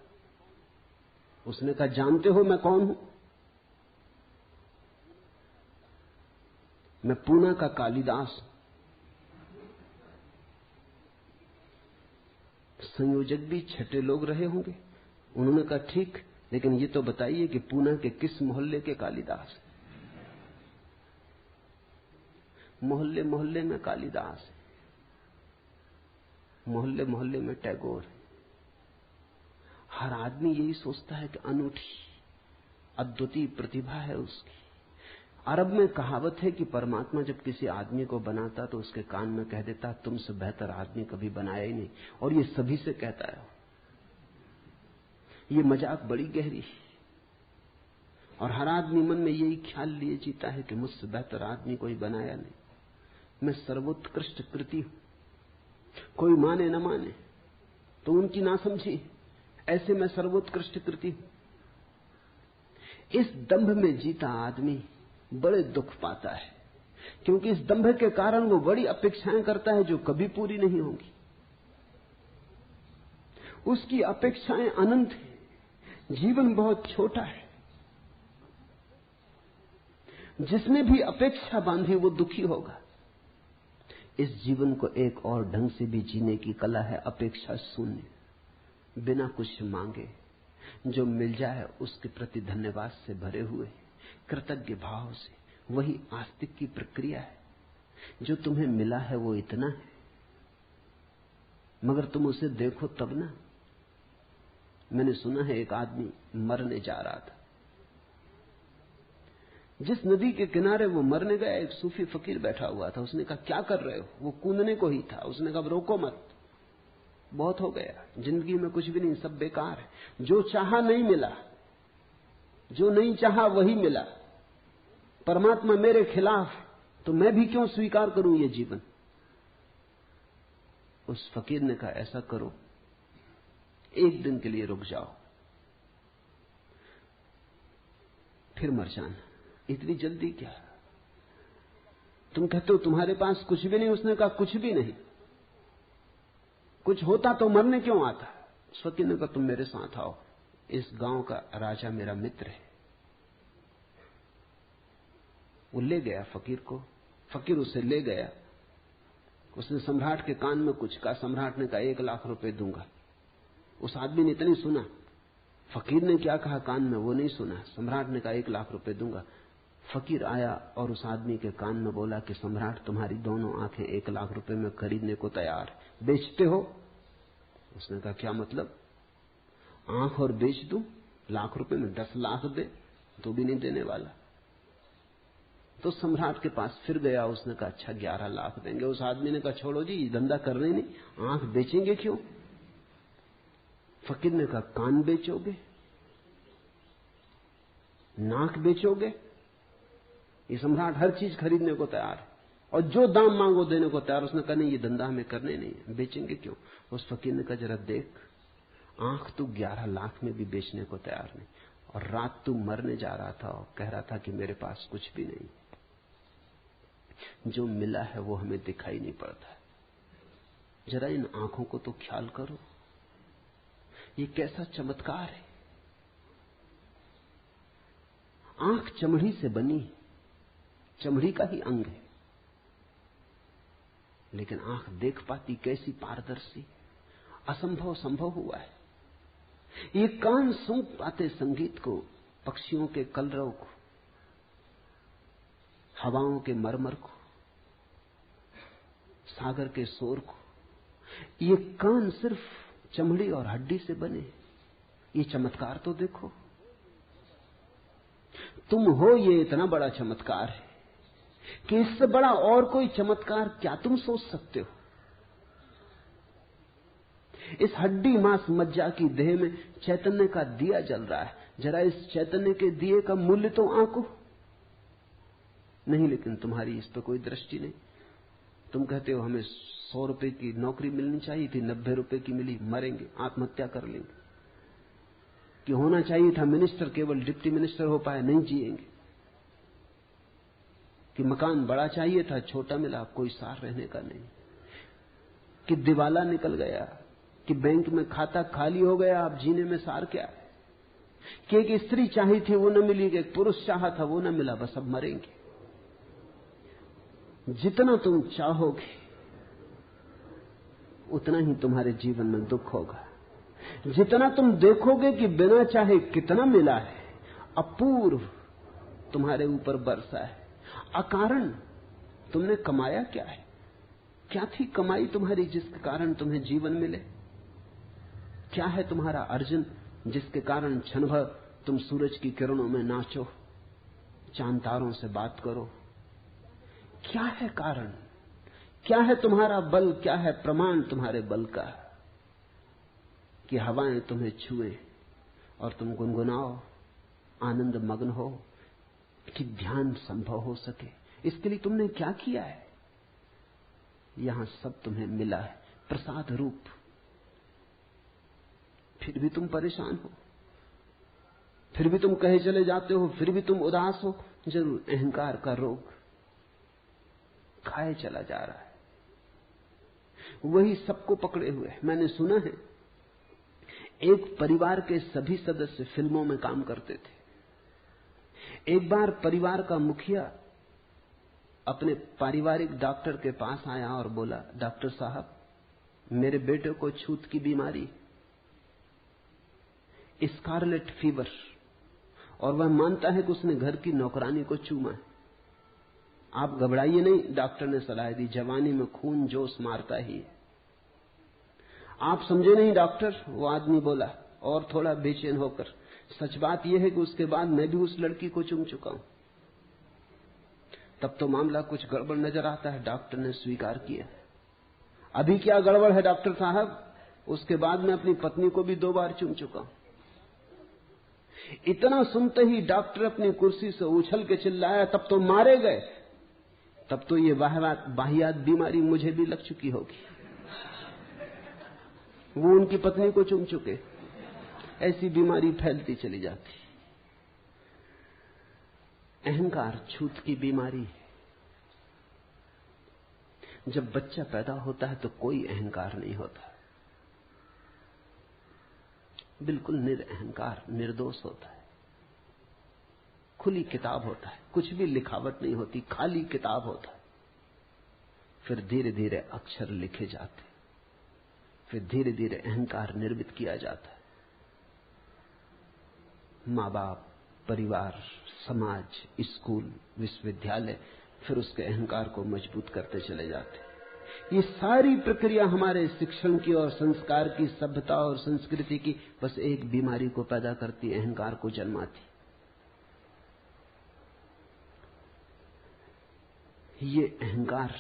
उसने कहा, जानते हो मैं कौन हूं? मैं पूना का कालिदास। संयोजक भी छठे लोग रहे होंगे। उन्होंने कहा, ठीक, लेकिन ये तो बताइए कि पूना के किस मोहल्ले के कालिदास? मोहल्ले मोहल्ले में कालिदास है, मोहल्ले मोहल्ले में टैगोर है। हर आदमी यही सोचता है कि अनूठी अद्वितीय प्रतिभा है उसकी। अरब में कहावत है कि परमात्मा जब किसी आदमी को बनाता तो उसके कान में कह देता, तुमसे बेहतर आदमी कभी बनाया ही नहीं, और ये सभी से कहता है। ये मजाक बड़ी गहरी है, और हर आदमी मन में यही ख्याल लिए जीता है कि मुझसे बेहतर आदमी कोई बनाया नहीं, मैं सर्वोत्कृष्ट कृति हूं। कोई माने न माने तो उनकी नासमझी, ऐसे मैं सर्वोत्कृष्ट कृति हूं। इस दंभ में जीता आदमी बड़े दुख पाता है, क्योंकि इस दंभ के कारण वो बड़ी अपेक्षाएं करता है जो कभी पूरी नहीं होंगी। उसकी अपेक्षाएं अनंत हैं, जीवन बहुत छोटा है। जिसने भी अपेक्षा बांधी वो दुखी होगा। इस जीवन को एक और ढंग से भी जीने की कला है, अपेक्षा शून्य, बिना कुछ मांगे जो मिल जाए उसके प्रति धन्यवाद से भरे हुए कृतज्ञ भाव से। वही आस्तिक की प्रक्रिया है। जो तुम्हें मिला है वो इतना है, मगर तुम उसे देखो तब ना। मैंने सुना है एक आदमी मरने जा रहा था। जिस नदी के किनारे वो मरने गया, एक सूफी फकीर बैठा हुआ था। उसने कहा, क्या कर रहे हो? वो कूदने को ही था। उसने कहा, रोको मत, बहुत हो गया, जिंदगी में कुछ भी नहीं, सब बेकार है। जो चाहा नहीं मिला, जो नहीं चाहा वही मिला। परमात्मा मेरे खिलाफ, तो मैं भी क्यों स्वीकार करूं ये जीवन? उस फकीर ने कहा, ऐसा करो, एक दिन के लिए रुक जाओ, फिर मर जाना। इतनी जल्दी क्या? तुम कहते हो तुम्हारे पास कुछ भी नहीं। उसने कहा, कुछ भी नहीं। कुछ होता तो मरने क्यों आता? उस फकीर ने कहा, तुम मेरे साथ आओ, इस गांव का राजा मेरा मित्र है। वो ले गया फकीर को। फकीर उसे ले गया। उसने सम्राट के कान में कुछ कहा। सम्राट ने कहा, 1 लाख रुपए दूंगा। उस आदमी ने इतनी सुना, फकीर ने क्या कहा कान में वो नहीं सुना। सम्राट ने कहा, 1 लाख रुपए दूंगा। फकीर आया और उस आदमी के कान में बोला कि सम्राट तुम्हारी दोनों आंखें 1 लाख रुपए में खरीदने को तैयार है, बेचते हो? उसने कहा, क्या मतलब? आंख और बेच दूं? लाख रुपए में 10 लाख दे तो भी नहीं देने वाला। तो सम्राट के पास फिर गया। उसने कहा, अच्छा 11 लाख देंगे। उस आदमी ने कहा, छोड़ो जी, ये धंधा करने नहीं, आंख बेचेंगे क्यों? फकीर ने कहा, कान बेचोगे, नाक बेचोगे? ये सम्राट हर चीज खरीदने को तैयार है और जो दाम मांगो देने को तैयार। उसने कहा, नहीं, ये धंधा हमें करने नहीं है, बेचेंगे क्यों? उस फकीर ने कहा, जरा देख, आंख तू 11 लाख में भी बेचने को तैयार नहीं, और रात तू मरने जा रहा था और कह रहा था कि मेरे पास कुछ भी नहीं। जो मिला है वो हमें दिखाई नहीं पड़ता। जरा इन आंखों को तो ख्याल करो, ये कैसा चमत्कार है। आंख चमड़ी से बनी, चमड़ी का ही अंग है, लेकिन आंख देख पाती, कैसी पारदर्शी। असंभव संभव हुआ है। ये कान सूंघ पाते संगीत को, पक्षियों के कलरव को, हवाओं के मरमर को, सागर के शोर को। ये कान सिर्फ चमड़ी और हड्डी से बने। ये चमत्कार तो देखो। तुम हो, ये इतना बड़ा चमत्कार है कि इससे बड़ा और कोई चमत्कार क्या तुम सोच सकते हो? इस हड्डी मांस मज्जा की देह में चैतन्य का दिया जल रहा है। जरा इस चैतन्य के दिए का मूल्य तो आंको। नहीं, लेकिन तुम्हारी इस पर कोई दृष्टि नहीं। तुम कहते हो हमें 100 रुपए की नौकरी मिलनी चाहिए थी, 90 रुपए की मिली, मरेंगे, आत्महत्या कर लेंगे। कि होना चाहिए था मिनिस्टर, केवल डिप्टी मिनिस्टर हो पाए, नहीं जिएंगे। कि मकान बड़ा चाहिए था, छोटा मिला, कोई सार रहने का नहीं। कि दिवाला निकल गया, कि बैंक में खाता खाली हो गया, अब जीने में सार क्या है। कि एक स्त्री चाहिए थी वो न मिली, कि एक पुरुष चाहा था वो न मिला, बस अब मरेंगे। जितना तुम चाहोगे उतना ही तुम्हारे जीवन में दुख होगा। जितना तुम देखोगे कि बिना चाहे कितना मिला है, अपूर्व तुम्हारे ऊपर बरसा है, अकारण तुमने कमाया क्या है? क्या थी कमाई तुम्हारी जिसके कारण तुम्हें जीवन मिले? क्या है तुम्हारा अर्जन जिसके कारण क्षण भर तुम सूरज की किरणों में नाचो, चांद तारों से बात करो? क्या है कारण? क्या है तुम्हारा बल? क्या है प्रमाण तुम्हारे बल का कि हवाएं तुम्हें छुए और तुम गुनगुनाओ, आनंद मग्न हो, कि ध्यान संभव हो सके? इसके लिए तुमने क्या किया है? यहां सब तुम्हें मिला है प्रसाद रूप, फिर भी तुम परेशान हो, फिर भी तुम कहे चले जाते हो, फिर भी तुम उदास हो। जरूर अहंकार का रोग खाए चला जा रहा है, वही सबको पकड़े हुए है। मैंने सुना है एक परिवार के सभी सदस्य फिल्मों में काम करते थे। एक बार परिवार का मुखिया अपने पारिवारिक डॉक्टर के पास आया और बोला, डॉक्टर साहब, मेरे बेटे को छूत की बीमारी, स्कारलेट फीवर, और वह मानता है कि उसने घर की नौकरानी को चूमा है। आप घबराइए नहीं, डॉक्टर ने सलाह दी, जवानी में खून जोश मारता ही है। आप समझे नहीं डॉक्टर, वो आदमी बोला और थोड़ा बेचैन होकर, सच बात यह है कि उसके बाद मैं भी उस लड़की को चूम चुका हूं। तब तो मामला कुछ गड़बड़ नजर आता है। डॉक्टर ने स्वीकार किया। अभी क्या गड़बड़ है डॉक्टर साहब? उसके बाद मैं अपनी पत्नी को भी 2 बार चूम चुका हूं। इतना सुनते ही डॉक्टर अपनी कुर्सी से उछल के चिल्लाया, तब तो मारे गए, तब तो ये वाहियात बीमारी मुझे भी लग चुकी होगी। वो उनकी पत्नी को चूम चुके। ऐसी बीमारी फैलती चली जाती। अहंकार छूत की बीमारी है। जब बच्चा पैदा होता है तो कोई अहंकार नहीं होता, बिल्कुल निरअहंकार, निर्दोष होता है। खुली किताब होता है, कुछ भी लिखावट नहीं होती, खाली किताब होता है। फिर धीरे धीरे अक्षर लिखे जाते, फिर धीरे धीरे अहंकार निर्मित किया जाता है। माँ बाप, परिवार, समाज, स्कूल, विश्वविद्यालय फिर उसके अहंकार को मजबूत करते चले जाते। ये सारी प्रक्रिया हमारे शिक्षण की और संस्कार की, सभ्यता और संस्कृति की बस एक बीमारी को पैदा करती, अहंकार को जन्माती। ये अहंकार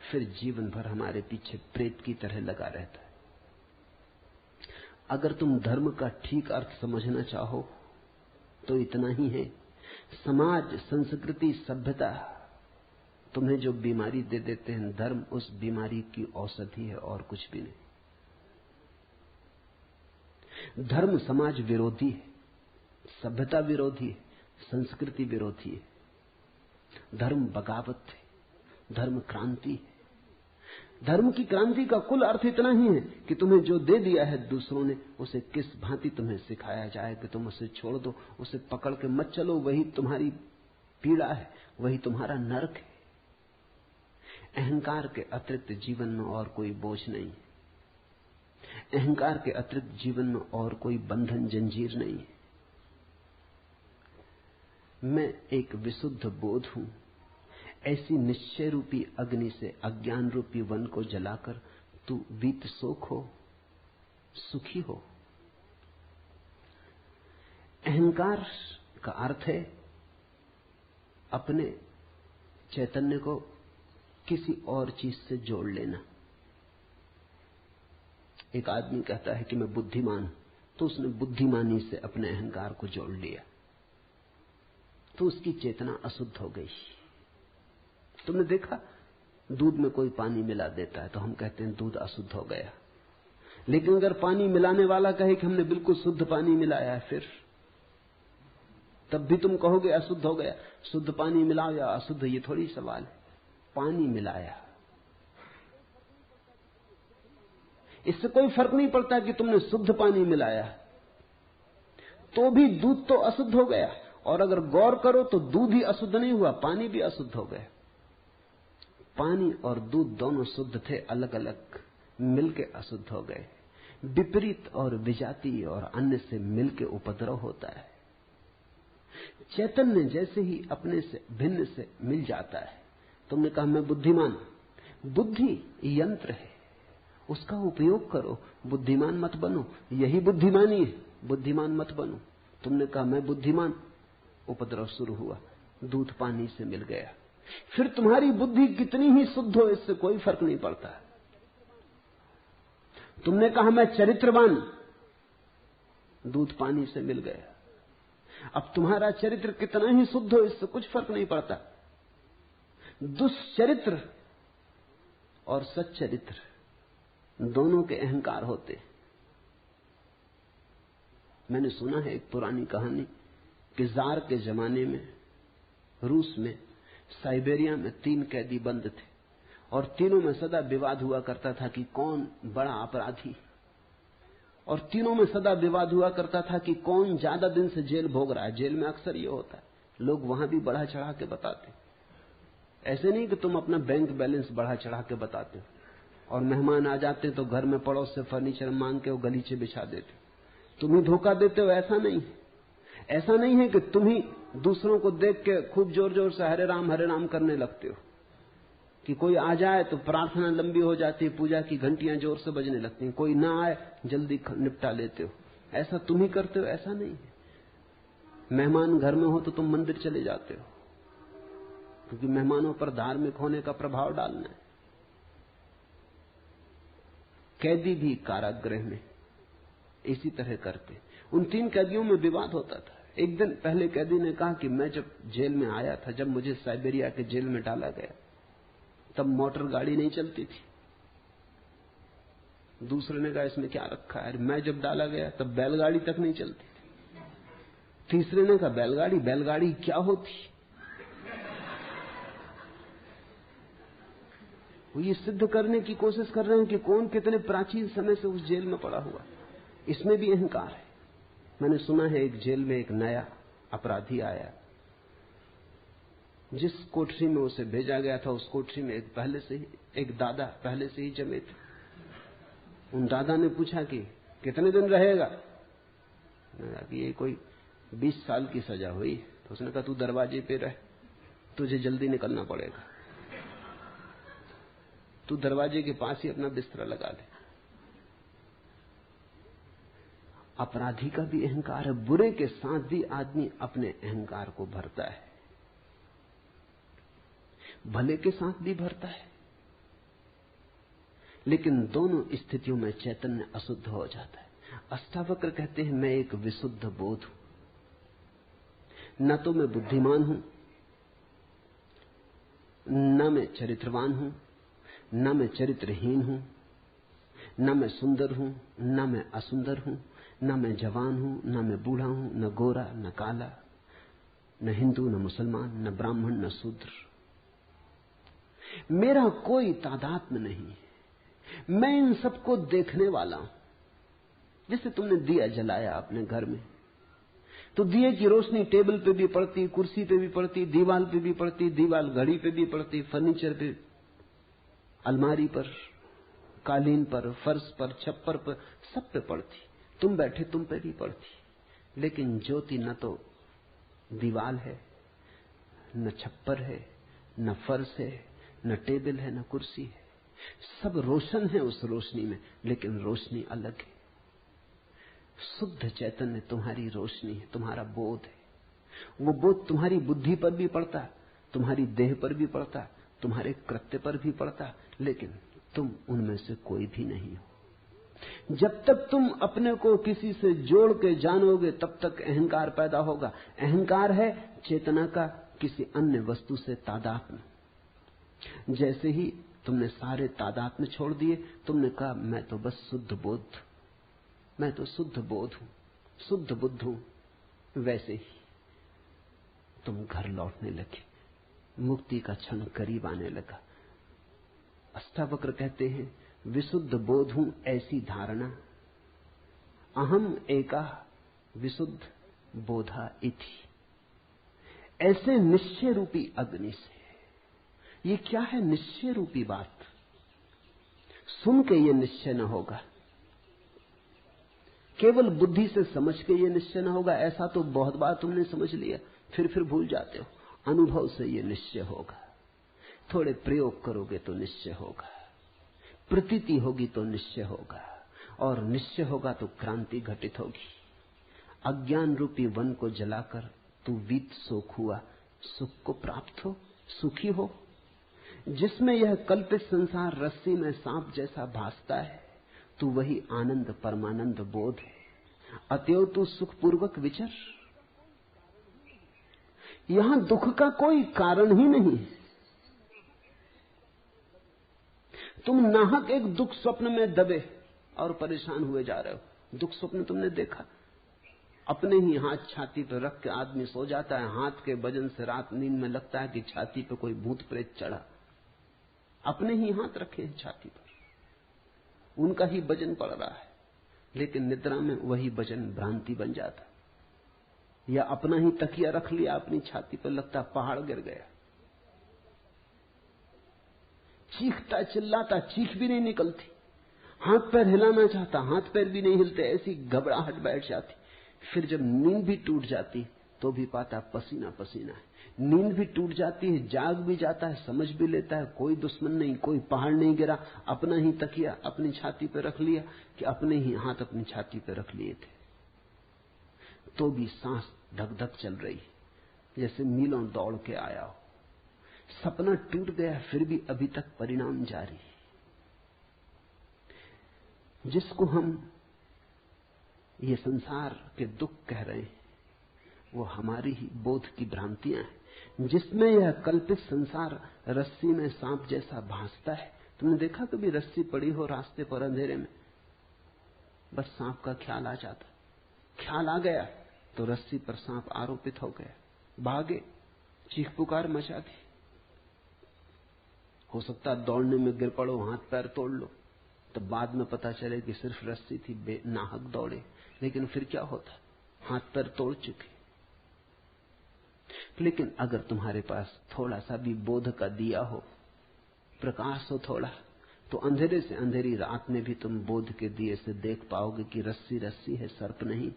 फिर जीवन भर हमारे पीछे प्रेत की तरह लगा रहता है। अगर तुम धर्म का ठीक अर्थ समझना चाहो तो इतना ही है। समाज, संस्कृति, सभ्यता तुम्हें जो बीमारी दे देते हैं, धर्म उस बीमारी की औषधि है और कुछ भी नहीं। धर्म समाज विरोधी है, सभ्यता विरोधी है, संस्कृति विरोधी है। धर्म बगावत है, धर्म क्रांति है। धर्म की क्रांति का कुल अर्थ इतना ही है कि तुम्हें जो दे दिया है दूसरों ने, उसे किस भांति तुम्हें सिखाया जाए कि तुम उसे छोड़ दो, उसे पकड़ के मत चलो। वही तुम्हारी पीड़ा है, वही तुम्हारा नरक है। अहंकार के अतिरिक्त जीवन में और कोई बोझ नहीं है। अहंकार के अतिरिक्त जीवन में और कोई बंधन, जंजीर नहीं है। मैं एक विशुद्ध बोध हूं। ऐसी निश्चय रूपी अग्नि से अज्ञान रूपी वन को जलाकर तू वीत शोक हो, सुखी हो। अहंकार का अर्थ है अपने चैतन्य को किसी और चीज से जोड़ लेना। एक आदमी कहता है कि मैं बुद्धिमान हूं, तो उसने बुद्धिमानी से अपने अहंकार को जोड़ लिया। तो उसकी चेतना अशुद्ध हो गई। तुमने देखा, दूध में कोई पानी मिला देता है तो हम कहते हैं दूध अशुद्ध हो गया। लेकिन अगर पानी मिलाने वाला कहे कि हमने बिल्कुल शुद्ध पानी मिलाया है, फिर तब भी तुम कहोगे अशुद्ध हो गया। शुद्ध पानी मिलाओ या अशुद्ध, ये थोड़ी सवाल है। पानी मिलाया, इससे कोई फर्क नहीं पड़ता कि तुमने शुद्ध पानी मिलाया, तो भी दूध तो अशुद्ध हो गया। और अगर गौर करो तो दूध ही अशुद्ध नहीं हुआ, पानी भी अशुद्ध हो गया। पानी और दूध दोनों शुद्ध थे, अलग अलग मिलके अशुद्ध हो गए। विपरीत और विजातीय और अन्य से मिलके उपद्रव होता है। चैतन्य जैसे ही अपने से भिन्न से मिल जाता है। तुमने कहा मैं बुद्धिमान, बुद्धि यंत्र है, उसका उपयोग करो, बुद्धिमान मत बनो। यही बुद्धिमानी है, बुद्धिमान मत बनो। तुमने कहा मैं बुद्धिमान, उपद्रव शुरू हुआ, दूध पानी से मिल गया। फिर तुम्हारी बुद्धि कितनी ही शुद्ध हो, इससे कोई फर्क नहीं पड़ता। तुमने कहा मैं चरित्रवान, दूध पानी से मिल गया। अब तुम्हारा चरित्र कितना ही शुद्ध हो, इससे कुछ फर्क नहीं पड़ता। दुष्चरित्र और सच्चरित्र दोनों के अहंकार होते। मैंने सुना है एक पुरानी कहानी कि जार के जमाने में रूस में साइबेरिया में 3 कैदी बंद थे और तीनों में सदा विवाद हुआ करता था कि कौन बड़ा अपराधी, और तीनों में सदा विवाद हुआ करता था कि कौन ज्यादा दिन से जेल भोग रहा है। जेल में अक्सर ये होता है, लोग वहां भी बढ़ा चढ़ा के बताते। ऐसे नहीं कि तुम अपना बैंक बैलेंस बढ़ा चढ़ा के बताते हो, और मेहमान आ जाते तो घर में पड़ोस से फर्नीचर मांग के वो गलीचे बिछा देते, तुम ही धोखा देते हो। ऐसा नहीं, ऐसा नहीं है कि तुम ही दूसरों को देख के खूब जोर जोर से हरे राम करने लगते हो, कि कोई आ जाए तो प्रार्थना लंबी हो जाती है, पूजा की घंटियां जोर से बजने लगती हैं, कोई ना आए जल्दी निपटा लेते हो। ऐसा तुम ही करते हो, ऐसा नहीं है। मेहमान घर में हो तो तुम मंदिर चले जाते हो, क्योंकि मेहमानों पर धार्मिक होने का प्रभाव डालना है। कैदी भी कारागृह में इसी तरह करते। उन 3 कैदियों में विवाद होता था। एक दिन पहले कैदी ने कहा कि मैं जब जेल में आया था, जब मुझे साइबेरिया के जेल में डाला गया, तब मोटर गाड़ी नहीं चलती थी। दूसरे ने कहा इसमें क्या रखा है, मैं जब डाला गया तब बैलगाड़ी तक नहीं चलती थी। तीसरे ने कहा बैलगाड़ी क्या होती। वो ये सिद्ध करने की कोशिश कर रहे हैं कि कौन कितने प्राचीन समय से उस जेल में पड़ा हुआ। इसमें भी अहंकार है। मैंने सुना है एक जेल में एक नया अपराधी आया, जिस कोठरी में उसे भेजा गया था उस कोठरी में एक दादा पहले से ही जमे थे। उन दादा ने पूछा कि कितने दिन रहेगा, कि ये कोई 20 साल की सजा हुई। तो उसने कहा तू दरवाजे पे रह, तुझे जल्दी निकलना पड़ेगा, तू दरवाजे के पास ही अपना बिस्तरा लगा ले। अपराधी का भी अहंकार है, बुरे के साथ भी आदमी अपने अहंकार को भरता है, भले के साथ भी भरता है। लेकिन दोनों स्थितियों में चैतन्य अशुद्ध हो जाता है। अष्टावक्र कहते हैं मैं एक विशुद्ध बोध हूं, न तो मैं बुद्धिमान हूं, न मैं चरित्रवान हूं, न मैं चरित्रहीन हूं, न मैं सुंदर हूं, न मैं असुंदर हूं, न मैं जवान हूं, न मैं बूढ़ा हूं, न गोरा न काला, न हिंदू न मुसलमान, न ब्राह्मण न शूद्र। मेरा कोई तादात्म्य नहीं है, मैं इन सबको देखने वाला हूं। जैसे तुमने दिया जलाया अपने घर में, तो दिए की रोशनी टेबल पे भी पड़ती, कुर्सी पे भी पड़ती, दीवार पे भी पड़ती, दीवार घड़ी पे भी पड़ती, फर्नीचर पे, अलमारी पर, कालीन पर, फर्श पर, छप्पर पर, सब पे पड़ती। तुम बैठे तुम पे भी पड़ती। लेकिन ज्योति न तो दीवार है, न छप्पर है, न फर्श है, न टेबल है, न कुर्सी है। सब रोशन है उस रोशनी में, लेकिन रोशनी अलग है। शुद्ध चैतन्य तुम्हारी रोशनी है, तुम्हारा बोध है। वो बोध तुम्हारी बुद्धि पर भी पड़ता, तुम्हारी देह पर भी पड़ता, तुम्हारे कृत्य पर भी पड़ता, लेकिन तुम उनमें से कोई भी नहीं हो। जब तक तुम अपने को किसी से जोड़ के जानोगे तब तक अहंकार पैदा होगा। अहंकार है चेतना का किसी अन्य वस्तु से तादात्म्य। जैसे ही तुमने सारे तादात्म्य छोड़ दिए, तुमने कहा मैं तो बस शुद्ध बोध, मैं तो शुद्ध बोध हूं, शुद्ध बुद्ध हूं, वैसे ही तुम घर लौटने लगे, मुक्ति का क्षण करीब आने लगा। अष्टावक्र कहते हैं विशुद्ध बोध हूं ऐसी धारणा, अहम एका विशुद्ध बोधा इति। ऐसे निश्चय रूपी अग्नि से। ये क्या है निश्चय रूपी बात? सुन के ये निश्चय न होगा, केवल बुद्धि से समझ के ये निश्चय न होगा। ऐसा तो बहुत बार तुमने समझ लिया, फिर भूल जाते हो। अनुभव से ये निश्चय होगा, थोड़े प्रयोग करोगे तो निश्चय होगा, प्रतीति होगी तो निश्चय होगा, और निश्चय होगा तो क्रांति घटित होगी। अज्ञान रूपी वन को जलाकर तू वीत शोक हुआ, सुख को प्राप्त हो, सुखी हो। जिसमें यह कल्पित संसार रस्सी में सांप जैसा भासता है, तू वही आनंद परमानंद बोध है। अतएव तू सुखपूर्वक विचर। यहां दुख का कोई कारण ही नहीं। तुम नाहक एक दुख स्वप्न में दबे और परेशान हुए जा रहे हो। दुख स्वप्न तुमने देखा, अपने ही हाथ छाती पर रख के आदमी सो जाता है, हाथ के वजन से रात नींद में लगता है कि छाती पे कोई भूत प्रेत चढ़ा। अपने ही हाथ रखे हैं छाती पर, उनका ही वजन पड़ रहा है, लेकिन निद्रा में वही वजन भ्रांति बन जाता। या अपना ही तकिया रख लिया अपनी छाती पर, लगता पहाड़ गिर गया। चीखता चिल्लाता, चीख भी नहीं निकलती, हाथ पैर हिलाना चाहता, हाथ पैर भी नहीं हिलते, ऐसी घबराहट बैठ जाती। फिर जब नींद भी टूट जाती तो भी पाता पसीना पसीना है। नींद भी टूट जाती है, जाग भी जाता है, समझ भी लेता है कोई दुश्मन नहीं, कोई पहाड़ नहीं गिरा, अपना ही तकिया अपनी छाती पर रख लिया कि अपने ही हाथ अपनी छाती पर रख लिए थे। तो भी सांस धक धक चल रही, जैसे मीलों दौड़ के आया हो। सपना टूट गया, फिर भी अभी तक परिणाम जारी। जिसको हम ये संसार के दुख कह रहे हैं, वो हमारी ही बोध की भ्रांतियां हैं, जिसमें यह कल्पित संसार रस्सी में सांप जैसा भासता है। तुमने देखा कभी रस्सी पड़ी हो रास्ते पर अंधेरे में, बस सांप का ख्याल आ जाता, ख्याल आ गया तो रस्सी पर सांप आरोपित हो गया, भागे, चीख पुकार मचा दी। हो सकता दौड़ने में गिर पड़ो, हाथ पैर तोड़ लो, तो बाद में पता चले कि सिर्फ रस्सी थी, नाहक दौड़े। लेकिन फिर क्या होता, हाथ पैर तोड़ चुके। लेकिन अगर तुम्हारे पास थोड़ा सा भी बोध का दिया हो, प्रकाश हो थोड़ा, तो अंधेरे से अंधेरी रात में भी तुम बोध के दिए से देख पाओगे कि रस्सी रस्सी है, सर्प नहीं।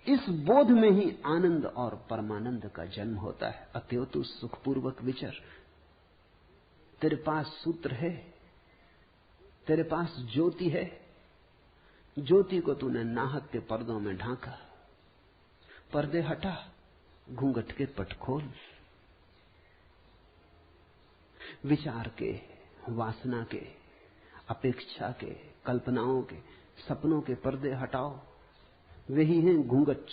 इस बोध में ही आनंद और परमानंद का जन्म होता है। अतएव तू सुखपूर्वक विचर। तेरे पास सूत्र है, तेरे पास ज्योति है, ज्योति को तूने नाहक के पर्दों में ढांका। पर्दे हटा, घूंघट के पट खोल। विचार के, वासना के, अपेक्षा के, कल्पनाओं के, सपनों के पर्दे हटाओ। वही हैं घूंघट।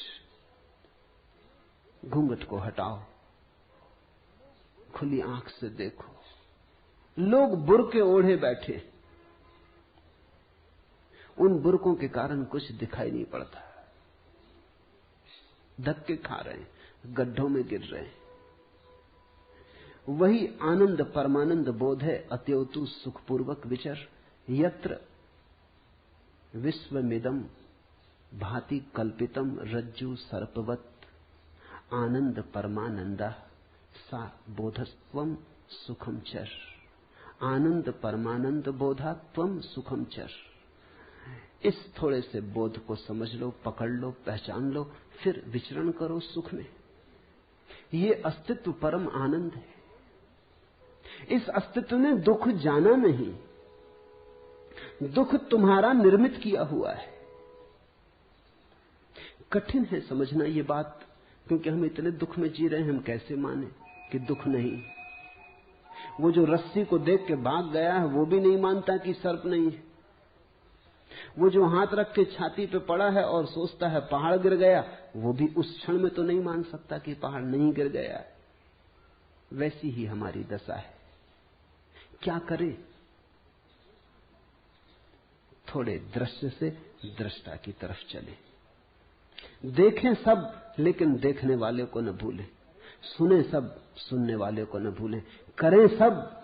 घूंघट को हटाओ, खुली आंख से देखो। लोग बुर्के ओढ़े बैठे, उन बुर्कों के कारण कुछ दिखाई नहीं पड़ता, धक्के खा रहे हैं, गड्ढों में गिर रहे हैं। वही आनंद परमानंद बोध है। अतएव तू सुखपूर्वक विचर। यत्र विश्वमिदं भाति कल्पितम रज्जु सर्पवत आनंद परमानंदा सा बोधस्त्वम सुखम चर। आनंद परमानंद बोधा त्वम सुखम चर। इस थोड़े से बोध को समझ लो, पकड़ लो, पहचान लो, फिर विचरण करो सुख में। ये अस्तित्व परम आनंद है। इस अस्तित्व ने दुख जाना नहीं, दुख तुम्हारा निर्मित किया हुआ है। कठिन है समझना ये बात, क्योंकि हम इतने दुख में जी रहे हैं, हम कैसे माने कि दुख नहीं। वो जो रस्सी को देख के भाग गया है, वो भी नहीं मानता कि सर्प नहीं है। वो जो हाथ रख के छाती पे पड़ा है और सोचता है पहाड़ गिर गया, वो भी उस क्षण में तो नहीं मान सकता कि पहाड़ नहीं गिर गया। वैसी ही हमारी दशा है। क्या करें? थोड़े दृश्य से दृष्टा की तरफ चलें। देखें सब, लेकिन देखने वाले को न भूलें। सुने सब, सुनने वाले को न भूलें। करें सब,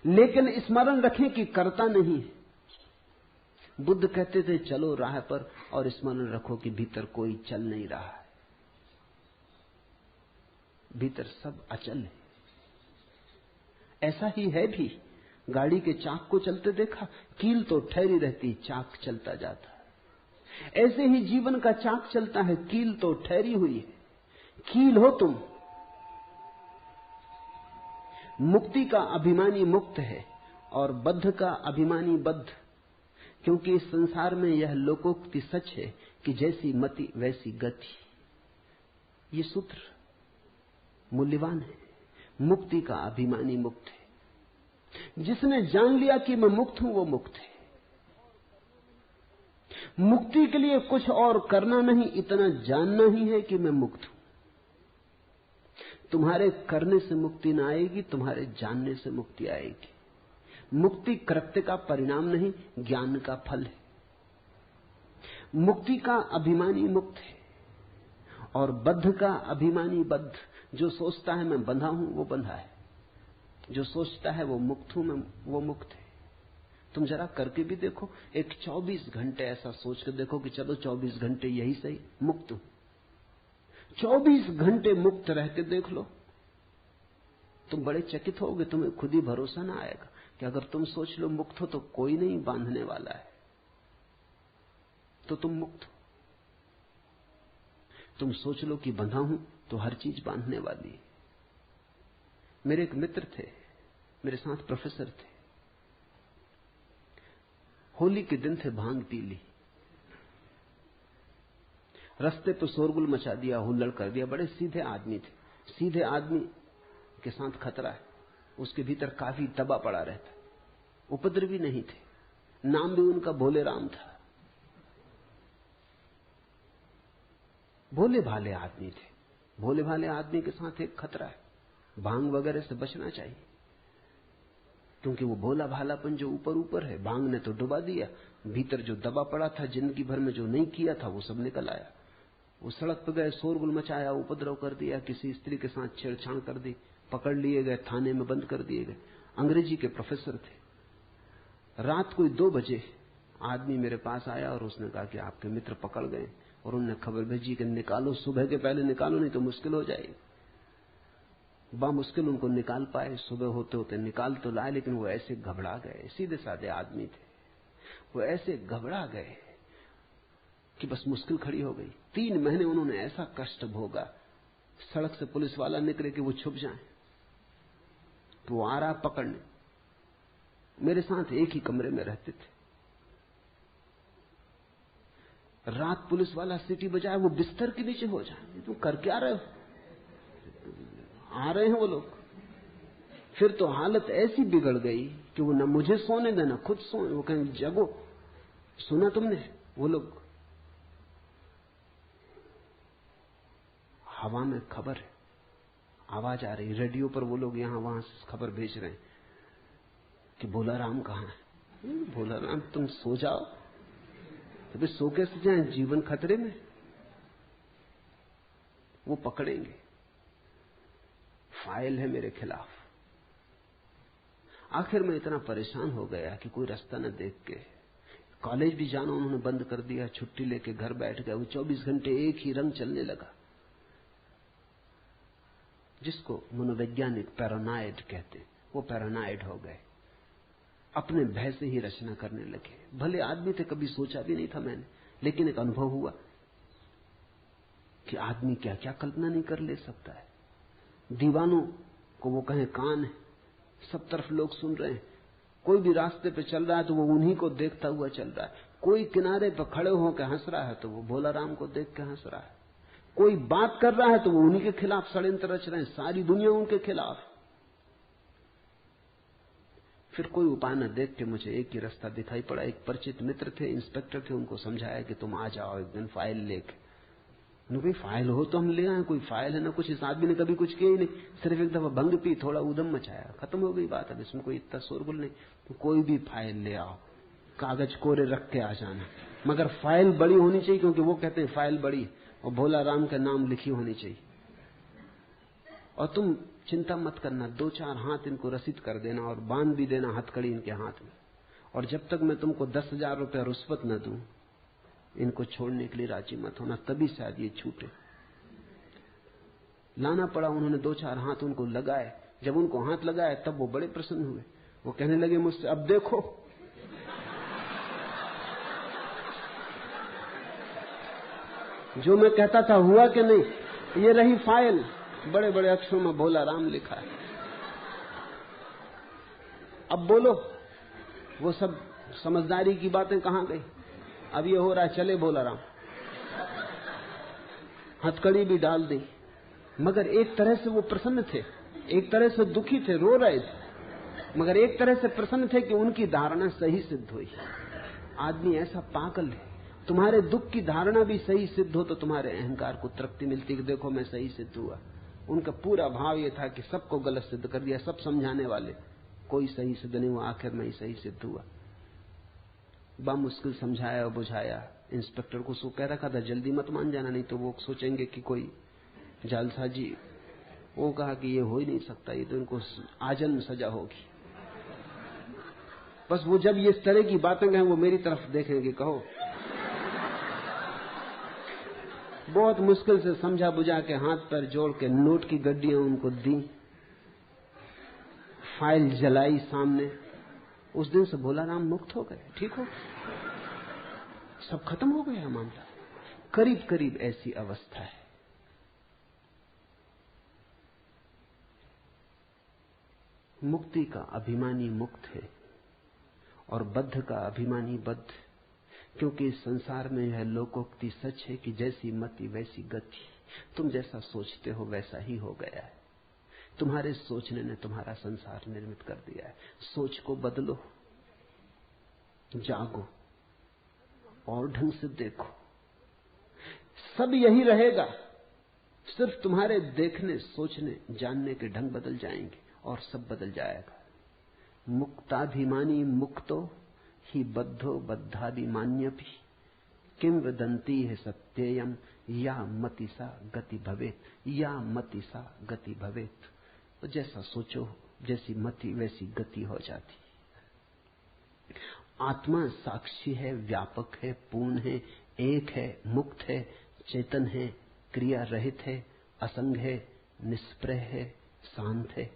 लेकिन स्मरण रखें कि करता नहीं है। बुद्ध कहते थे चलो राह पर, और स्मरण रखो कि भीतर कोई चल नहीं रहा है, भीतर सब अचल है। ऐसा ही है भी। गाड़ी के चाक को चलते देखा, कील तो ठहरी रहती, चाक चलता जाता है। ऐसे ही जीवन का चाक चलता है, कील तो ठहरी हुई है। कील हो तुम। मुक्ति का अभिमानी मुक्त है और बद्ध का अभिमानी बद्ध, क्योंकि इस संसार में यह लोकोक्ति सच है कि जैसी मति वैसी गति। ये सूत्र मूल्यवान है। मुक्ति का अभिमानी मुक्त है। जिसने जान लिया कि मैं मुक्त हूं, वो मुक्त है। मुक्ति के लिए कुछ और करना नहीं, इतना जानना ही है कि मैं मुक्त हूं। तुम्हारे करने से मुक्ति ना आएगी, तुम्हारे जानने से मुक्ति आएगी। मुक्ति कृत्य का परिणाम नहीं, ज्ञान का फल है। मुक्ति का अभिमानी मुक्त है और बद्ध का अभिमानी बद्ध। जो सोचता है मैं बंधा हूं, वो बंधा है। जो सोचता है वो मुक्त हूं मैं, वो मुक्त है। तुम जरा करके भी देखो, एक 24 घंटे ऐसा सोच कर देखो कि चलो 24 घंटे यही सही, मुक्त हूं। 24 घंटे मुक्त रह के देख लो, तुम बड़े चकित होगे। तुम्हें खुद ही भरोसा ना आएगा कि अगर तुम सोच लो मुक्त हो तो कोई नहीं बांधने वाला है, तो तुम मुक्त हो। तुम सोच लो कि बंधा हूं तो हर चीज बांधने वाली है। मेरे एक मित्र थे, मेरे साथ प्रोफेसर थे। होली के दिन थे, भांग पी ली, रास्ते पर शोरगुल मचा दिया, हुल्लड़ कर दिया। बड़े सीधे आदमी थे। सीधे आदमी के साथ खतरा है। उसके भीतर काफी दबा पड़ा रहता। उपद्रवी नहीं थे। नाम भी उनका भोले राम था। भोले भाले आदमी थे। भोले भाले आदमी के साथ एक खतरा है, भांग वगैरह से बचना चाहिए, क्योंकि वो भोला भालापन जो ऊपर ऊपर है, भांग ने तो डुबा दिया। भीतर जो दबा पड़ा था, जिंदगी भर में जो नहीं किया था, वो सब निकल आया। वो सड़क पर गए, शोरगुल मचाया, उपद्रव कर दिया, किसी स्त्री के साथ छेड़छाड़ कर दी, पकड़ लिए गए, थाने में बंद कर दिए गए। अंग्रेजी के प्रोफेसर थे। रात कोई 2 बजे आदमी मेरे पास आया और उसने कहा कि आपके मित्र पकड़ गए, और उन्होंने खबर भेजी कि निकालो, सुबह के पहले निकालो, नहीं तो मुश्किल हो जाएगी। बामुश्किल उनको निकाल पाए। सुबह होते होते निकाल तो लाए, लेकिन वो ऐसे घबरा गए। सीधे साधे आदमी थे, वो ऐसे घबरा गए कि बस मुश्किल खड़ी हो गई। 3 महीने उन्होंने ऐसा कष्ट भोगा। सड़क से पुलिस वाला निकले कि वो छुप जाए, तो वो आ रहा पकड़ने। मेरे साथ एक ही कमरे में रहते थे। रात पुलिस वाला सीटी बजाए, वो बिस्तर के नीचे हो जाए। तुम कर क्या रहे हो? आ रहे हैं वो लोग। फिर तो हालत ऐसी बिगड़ गई कि वो न मुझे सोने देना, खुद सोए। वो कहें जगो, सुना तुमने? वो लोग हवा में खबर है, आवाज आ रही रेडियो पर, वो लोग यहां वहां से खबर भेज रहे हैं कि भोला राम कहां है। भोला राम, तुम सो जाओ। तो सो कैसे जाए, जीवन खतरे में। वो पकड़ेंगे, फाइल है मेरे खिलाफ। आखिर में इतना परेशान हो गया कि कोई रास्ता न देख के कॉलेज भी जाना उन्होंने बंद कर दिया। छुट्टी लेके घर बैठ गए। वो 24 घंटे एक ही रंग चलने लगा, जिसको मनोवैज्ञानिक पैरानॉइड कहते। वो पैरानॉइड हो गए, अपने भय से ही रचना करने लगे। भले आदमी थे, कभी सोचा भी नहीं था मैंने, लेकिन एक अनुभव हुआ कि आदमी क्या क्या कल्पना नहीं कर ले सकता है। दीवानों को वो कहें कान है, सब तरफ लोग सुन रहे हैं। कोई भी रास्ते पे चल रहा है तो वो उन्हीं को देखता हुआ चल रहा है। कोई किनारे पर खड़े होकर हंस रहा है तो वो भोला राम को देख के हंस रहा है। कोई बात कर रहा है तो वो उन्हीं के खिलाफ षड्यंत्र रच रहे हैं। सारी दुनिया उनके खिलाफ। फिर कोई उपाय न देख के मुझे एक ही रास्ता दिखाई पड़ा। एक परिचित मित्र थे, इंस्पेक्टर थे, उनको समझाया कि तुम आ जाओ एक दिन फाइल लेके। भाई फाइल हो तो हम ले आए, कोई फाइल है ना कुछ। इस आदमी ने कभी कुछ किया ही नहीं, सिर्फ एक दफा भंग पी, थोड़ा उदम मचाया, खत्म हो गई बात। अब इसमें कोई इतना शोरगुल नहीं। तो कोई भी फाइल ले आओ, कागज कोरे रख के आ जाना, मगर फाइल बड़ी होनी चाहिए, क्योंकि वो कहते हैं फाइल बड़ी और भोला राम का नाम लिखी होनी चाहिए। और तुम चिंता मत करना, 2-4 हाथ इनको रसीद कर देना और बांध भी देना हथकड़ी इनके हाथ में। और जब तक मैं तुमको 10,000 रुपया रुश्वत न दूं, इनको छोड़ने के लिए राजी मत होना, तभी शायद ये छूटे। लाना पड़ा। उन्होंने 2-4 हाथ उनको लगाए। जब उनको हाथ लगाए तब वो बड़े प्रसन्न हुए। वो कहने लगे मुझसे, अब देखो जो मैं कहता था हुआ कि नहीं, ये रही फाइल, बड़े बड़े अक्षरों में भोला राम लिखा है। अब बोलो, वो सब समझदारी की बातें कहां गई? अब ये हो रहा है, चले भोला राम, हथकड़ी भी डाल दी। मगर एक तरह से वो प्रसन्न थे, एक तरह से दुखी थे, रो रहे थे, मगर एक तरह से प्रसन्न थे कि उनकी धारणा सही सिद्ध हुई। आदमी ऐसा पागल है, तुम्हारे दुख की धारणा भी सही सिद्ध हो तो तुम्हारे अहंकार को तृप्ति मिलती कि देखो मैं सही सिद्ध हुआ। उनका पूरा भाव ये था कि सबको गलत सिद्ध कर दिया, सब समझाने वाले, कोई सही सिद्ध नहीं हुआ, आखिर में ही सही सिद्ध हुआ। बड़ा मुश्किल समझाया और बुझाया। इंस्पेक्टर को सो कह रखा था जल्दी मत मान जाना, नहीं तो वो सोचेंगे कि कोई जालसाजी। वो कहा कि ये हो ही नहीं सकता, ये तो इनको आजन्म सजा होगी। बस वो जब ये इस तरह की बातें कहें वो मेरी तरफ देखेंगे, कहो। बहुत मुश्किल से समझा बुझा के हाथ पैर जोड़ के नोट की गड्डियां उनको दी, फाइल जलाई सामने। उस दिन से भोला राम मुक्त हो गए, ठीक हो, सब खत्म हो गया मामला। करीब करीब ऐसी अवस्था है। मुक्ति का अभिमानी मुक्त है और बद्ध का अभिमानी बद्ध, क्योंकि इस संसार में यह लोकोक्ति सच है कि जैसी मति वैसी गति। तुम जैसा सोचते हो वैसा ही हो गया है। तुम्हारे सोचने ने तुम्हारा संसार निर्मित कर दिया है। सोच को बदलो, जागो और ढंग से देखो। सब यही रहेगा, सिर्फ तुम्हारे देखने, सोचने, जानने के ढंग बदल जाएंगे और सब बदल जाएगा। मुक्ताभिमानी मुक्तो ही बद्धो बद्धाभिमान्यपि किम वदन्ति है सत्ययम या मतिसा गति भवेत, या मतिसा गति भवेत। तो जैसा सोचो, जैसी मति वैसी गति हो जाती। आत्मा साक्षी है, व्यापक है, पूर्ण है, एक है, मुक्त है, चेतन है, क्रिया रहित है, असंग है, निष्प्रह है, शांत है।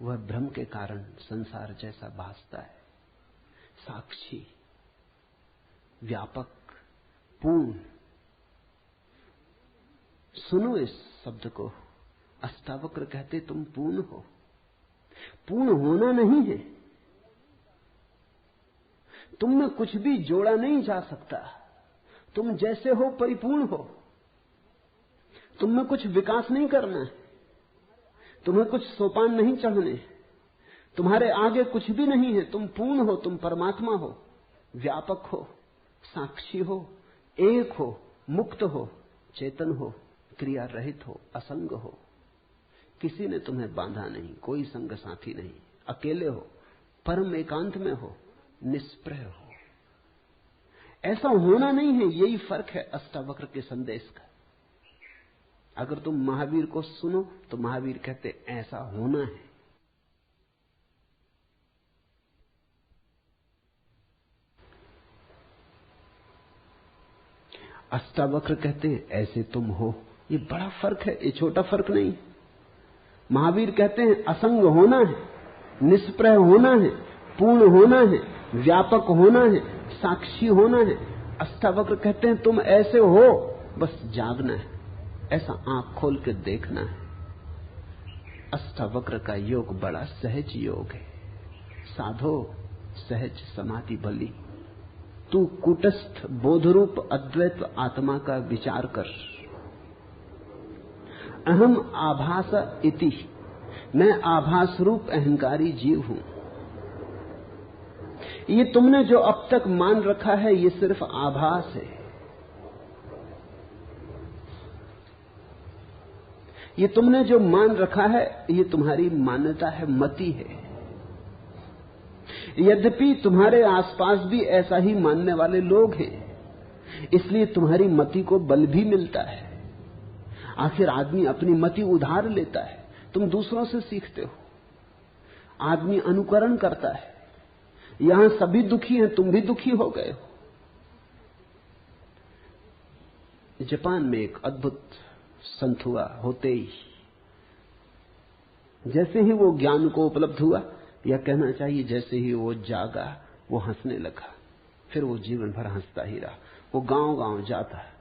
वह भ्रम के कारण संसार जैसा भासता है। साक्षी, व्यापक, पूर्ण। सुनो इस शब्द को, अष्टावक्र कहते तुम पूर्ण हो। पूर्ण होना नहीं है, तुम में कुछ भी जोड़ा नहीं जा सकता। तुम जैसे हो परिपूर्ण हो। तुम में कुछ विकास नहीं करना है, तुम्हें कुछ सोपान नहीं चढ़ने, तुम्हारे आगे कुछ भी नहीं है। तुम पूर्ण हो, तुम परमात्मा हो, व्यापक हो, साक्षी हो, एक हो, मुक्त हो, चेतन हो, क्रिया रहित हो, असंग हो। किसी ने तुम्हें बांधा नहीं, कोई संग साथी नहीं, अकेले हो, परम एकांत में हो, निष्प्रह हो। ऐसा होना नहीं है, यही फर्क है अष्टावक्र के संदेश का। अगर तुम महावीर को सुनो तो महावीर कहते ऐसा होना है। अष्टावक्र कहते हैं ऐसे तुम हो। ये बड़ा फर्क है, ये छोटा फर्क नहीं। महावीर कहते हैं असंग होना है, निष्प्रह होना है, पूर्ण होना है, व्यापक होना है, साक्षी होना है। अष्टावक्र कहते हैं तुम ऐसे हो, बस जागना है, ऐसा आंख खोल के देखना है। अष्टावक्र का योग बड़ा सहज योग है। साधो सहज समाधि भली, तू कूटस्थ बोधरूप अद्वैत आत्मा का विचार कर। अहम आभास इति, मैं आभास रूप अहंकारी जीव हूं। ये तुमने जो अब तक मान रखा है ये सिर्फ आभास है। ये तुमने जो मान रखा है ये तुम्हारी मान्यता है, मति है। यद्यपि तुम्हारे आसपास भी ऐसा ही मानने वाले लोग हैं, इसलिए तुम्हारी मति को बल भी मिलता है। आखिर आदमी अपनी मति उधार लेता है, तुम दूसरों से सीखते हो। आदमी अनुकरण करता है। यहां सभी दुखी हैं, तुम भी दुखी हो गए हो। जापान में एक अद्भुत संत हुआ, होते ही जैसे ही वो ज्ञान को उपलब्ध हुआ, या कहना चाहिए जैसे ही वो जागा, वो हंसने लगा। फिर वो जीवन भर हंसता ही रहा। वो गांव गांव जाता है।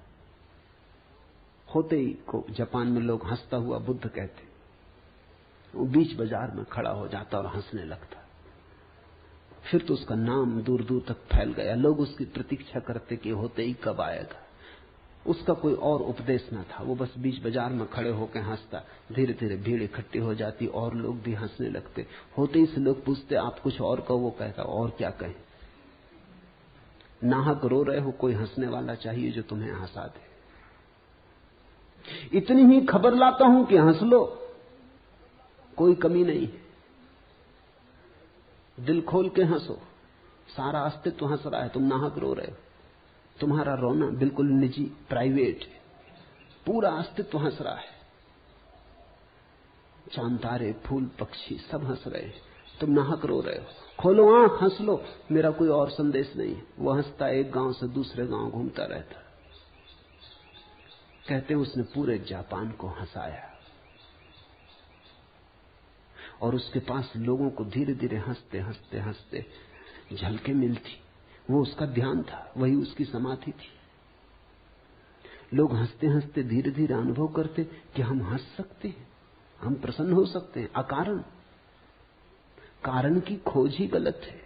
होते ही को जापान में लोग हंसता हुआ बुद्ध कहते। वो बीच बाजार में खड़ा हो जाता और हंसने लगता। फिर तो उसका नाम दूर दूर तक फैल गया। लोग उसकी प्रतीक्षा करते कि होते ही कब आएगा। उसका कोई और उपदेश न था, वो बस बीच बाजार में खड़े होकर हंसता। धीरे धीरे भीड़ इकट्ठी हो जाती और लोग भी हंसने लगते। होते ही से लोग पूछते आप कुछ और कहो, वो कहता और क्या कहें, नाहक रो रहे हो, कोई हंसने वाला चाहिए जो तुम्हें हंसा दे। इतनी ही खबर लाता हूं कि हंस लो, कोई कमी नहीं है। दिल खोल के हंसो, सारा अस्तित्व हंस रहा है, तुम नाहक रो रहे हो। तुम्हारा रोना बिल्कुल निजी, प्राइवेट है, पूरा अस्तित्व हंस रहा है। चांद तारे फूल पक्षी सब हंस रहे हैं, तुम नाहक रो रहे हो। खोलो आंख, हंस लो, मेरा कोई और संदेश नहीं है। वो हंसता एक गांव से दूसरे गांव घूमता रहता। कहते उसने पूरे जापान को हंसाया और उसके पास लोगों को धीरे धीरे हंसते हंसते हंसते झलकें मिलती। वो उसका ध्यान था, वही उसकी समाधि थी। लोग हंसते हंसते धीरे धीरे अनुभव करते कि हम हंस सकते हैं, हम प्रसन्न हो सकते हैं अकारण। कारण की खोज ही गलत है।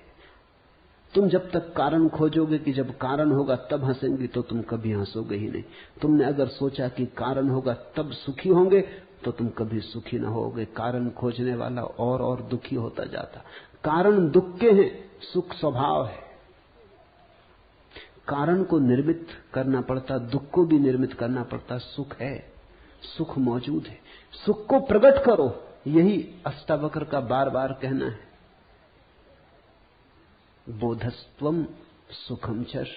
तुम जब तक कारण खोजोगे कि जब कारण होगा तब हंसेंगे, तो तुम कभी हंसोगे ही नहीं। तुमने अगर सोचा कि कारण होगा तब सुखी होंगे, तो तुम कभी सुखी ना होगे। कारण खोजने वाला और दुखी होता जाता। कारण दुख के हैं, सुख स्वभाव है। कारण को निर्मित करना पड़ता, दुख को भी निर्मित करना पड़ता। सुख है, सुख मौजूद है, सुख को प्रकट करो। यही अष्टावक्र का बार बार कहना है। बोधस्त्वम सुखम चर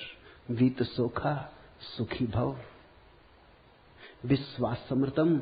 वीत सोखा सुखी भव विश्वासमृतम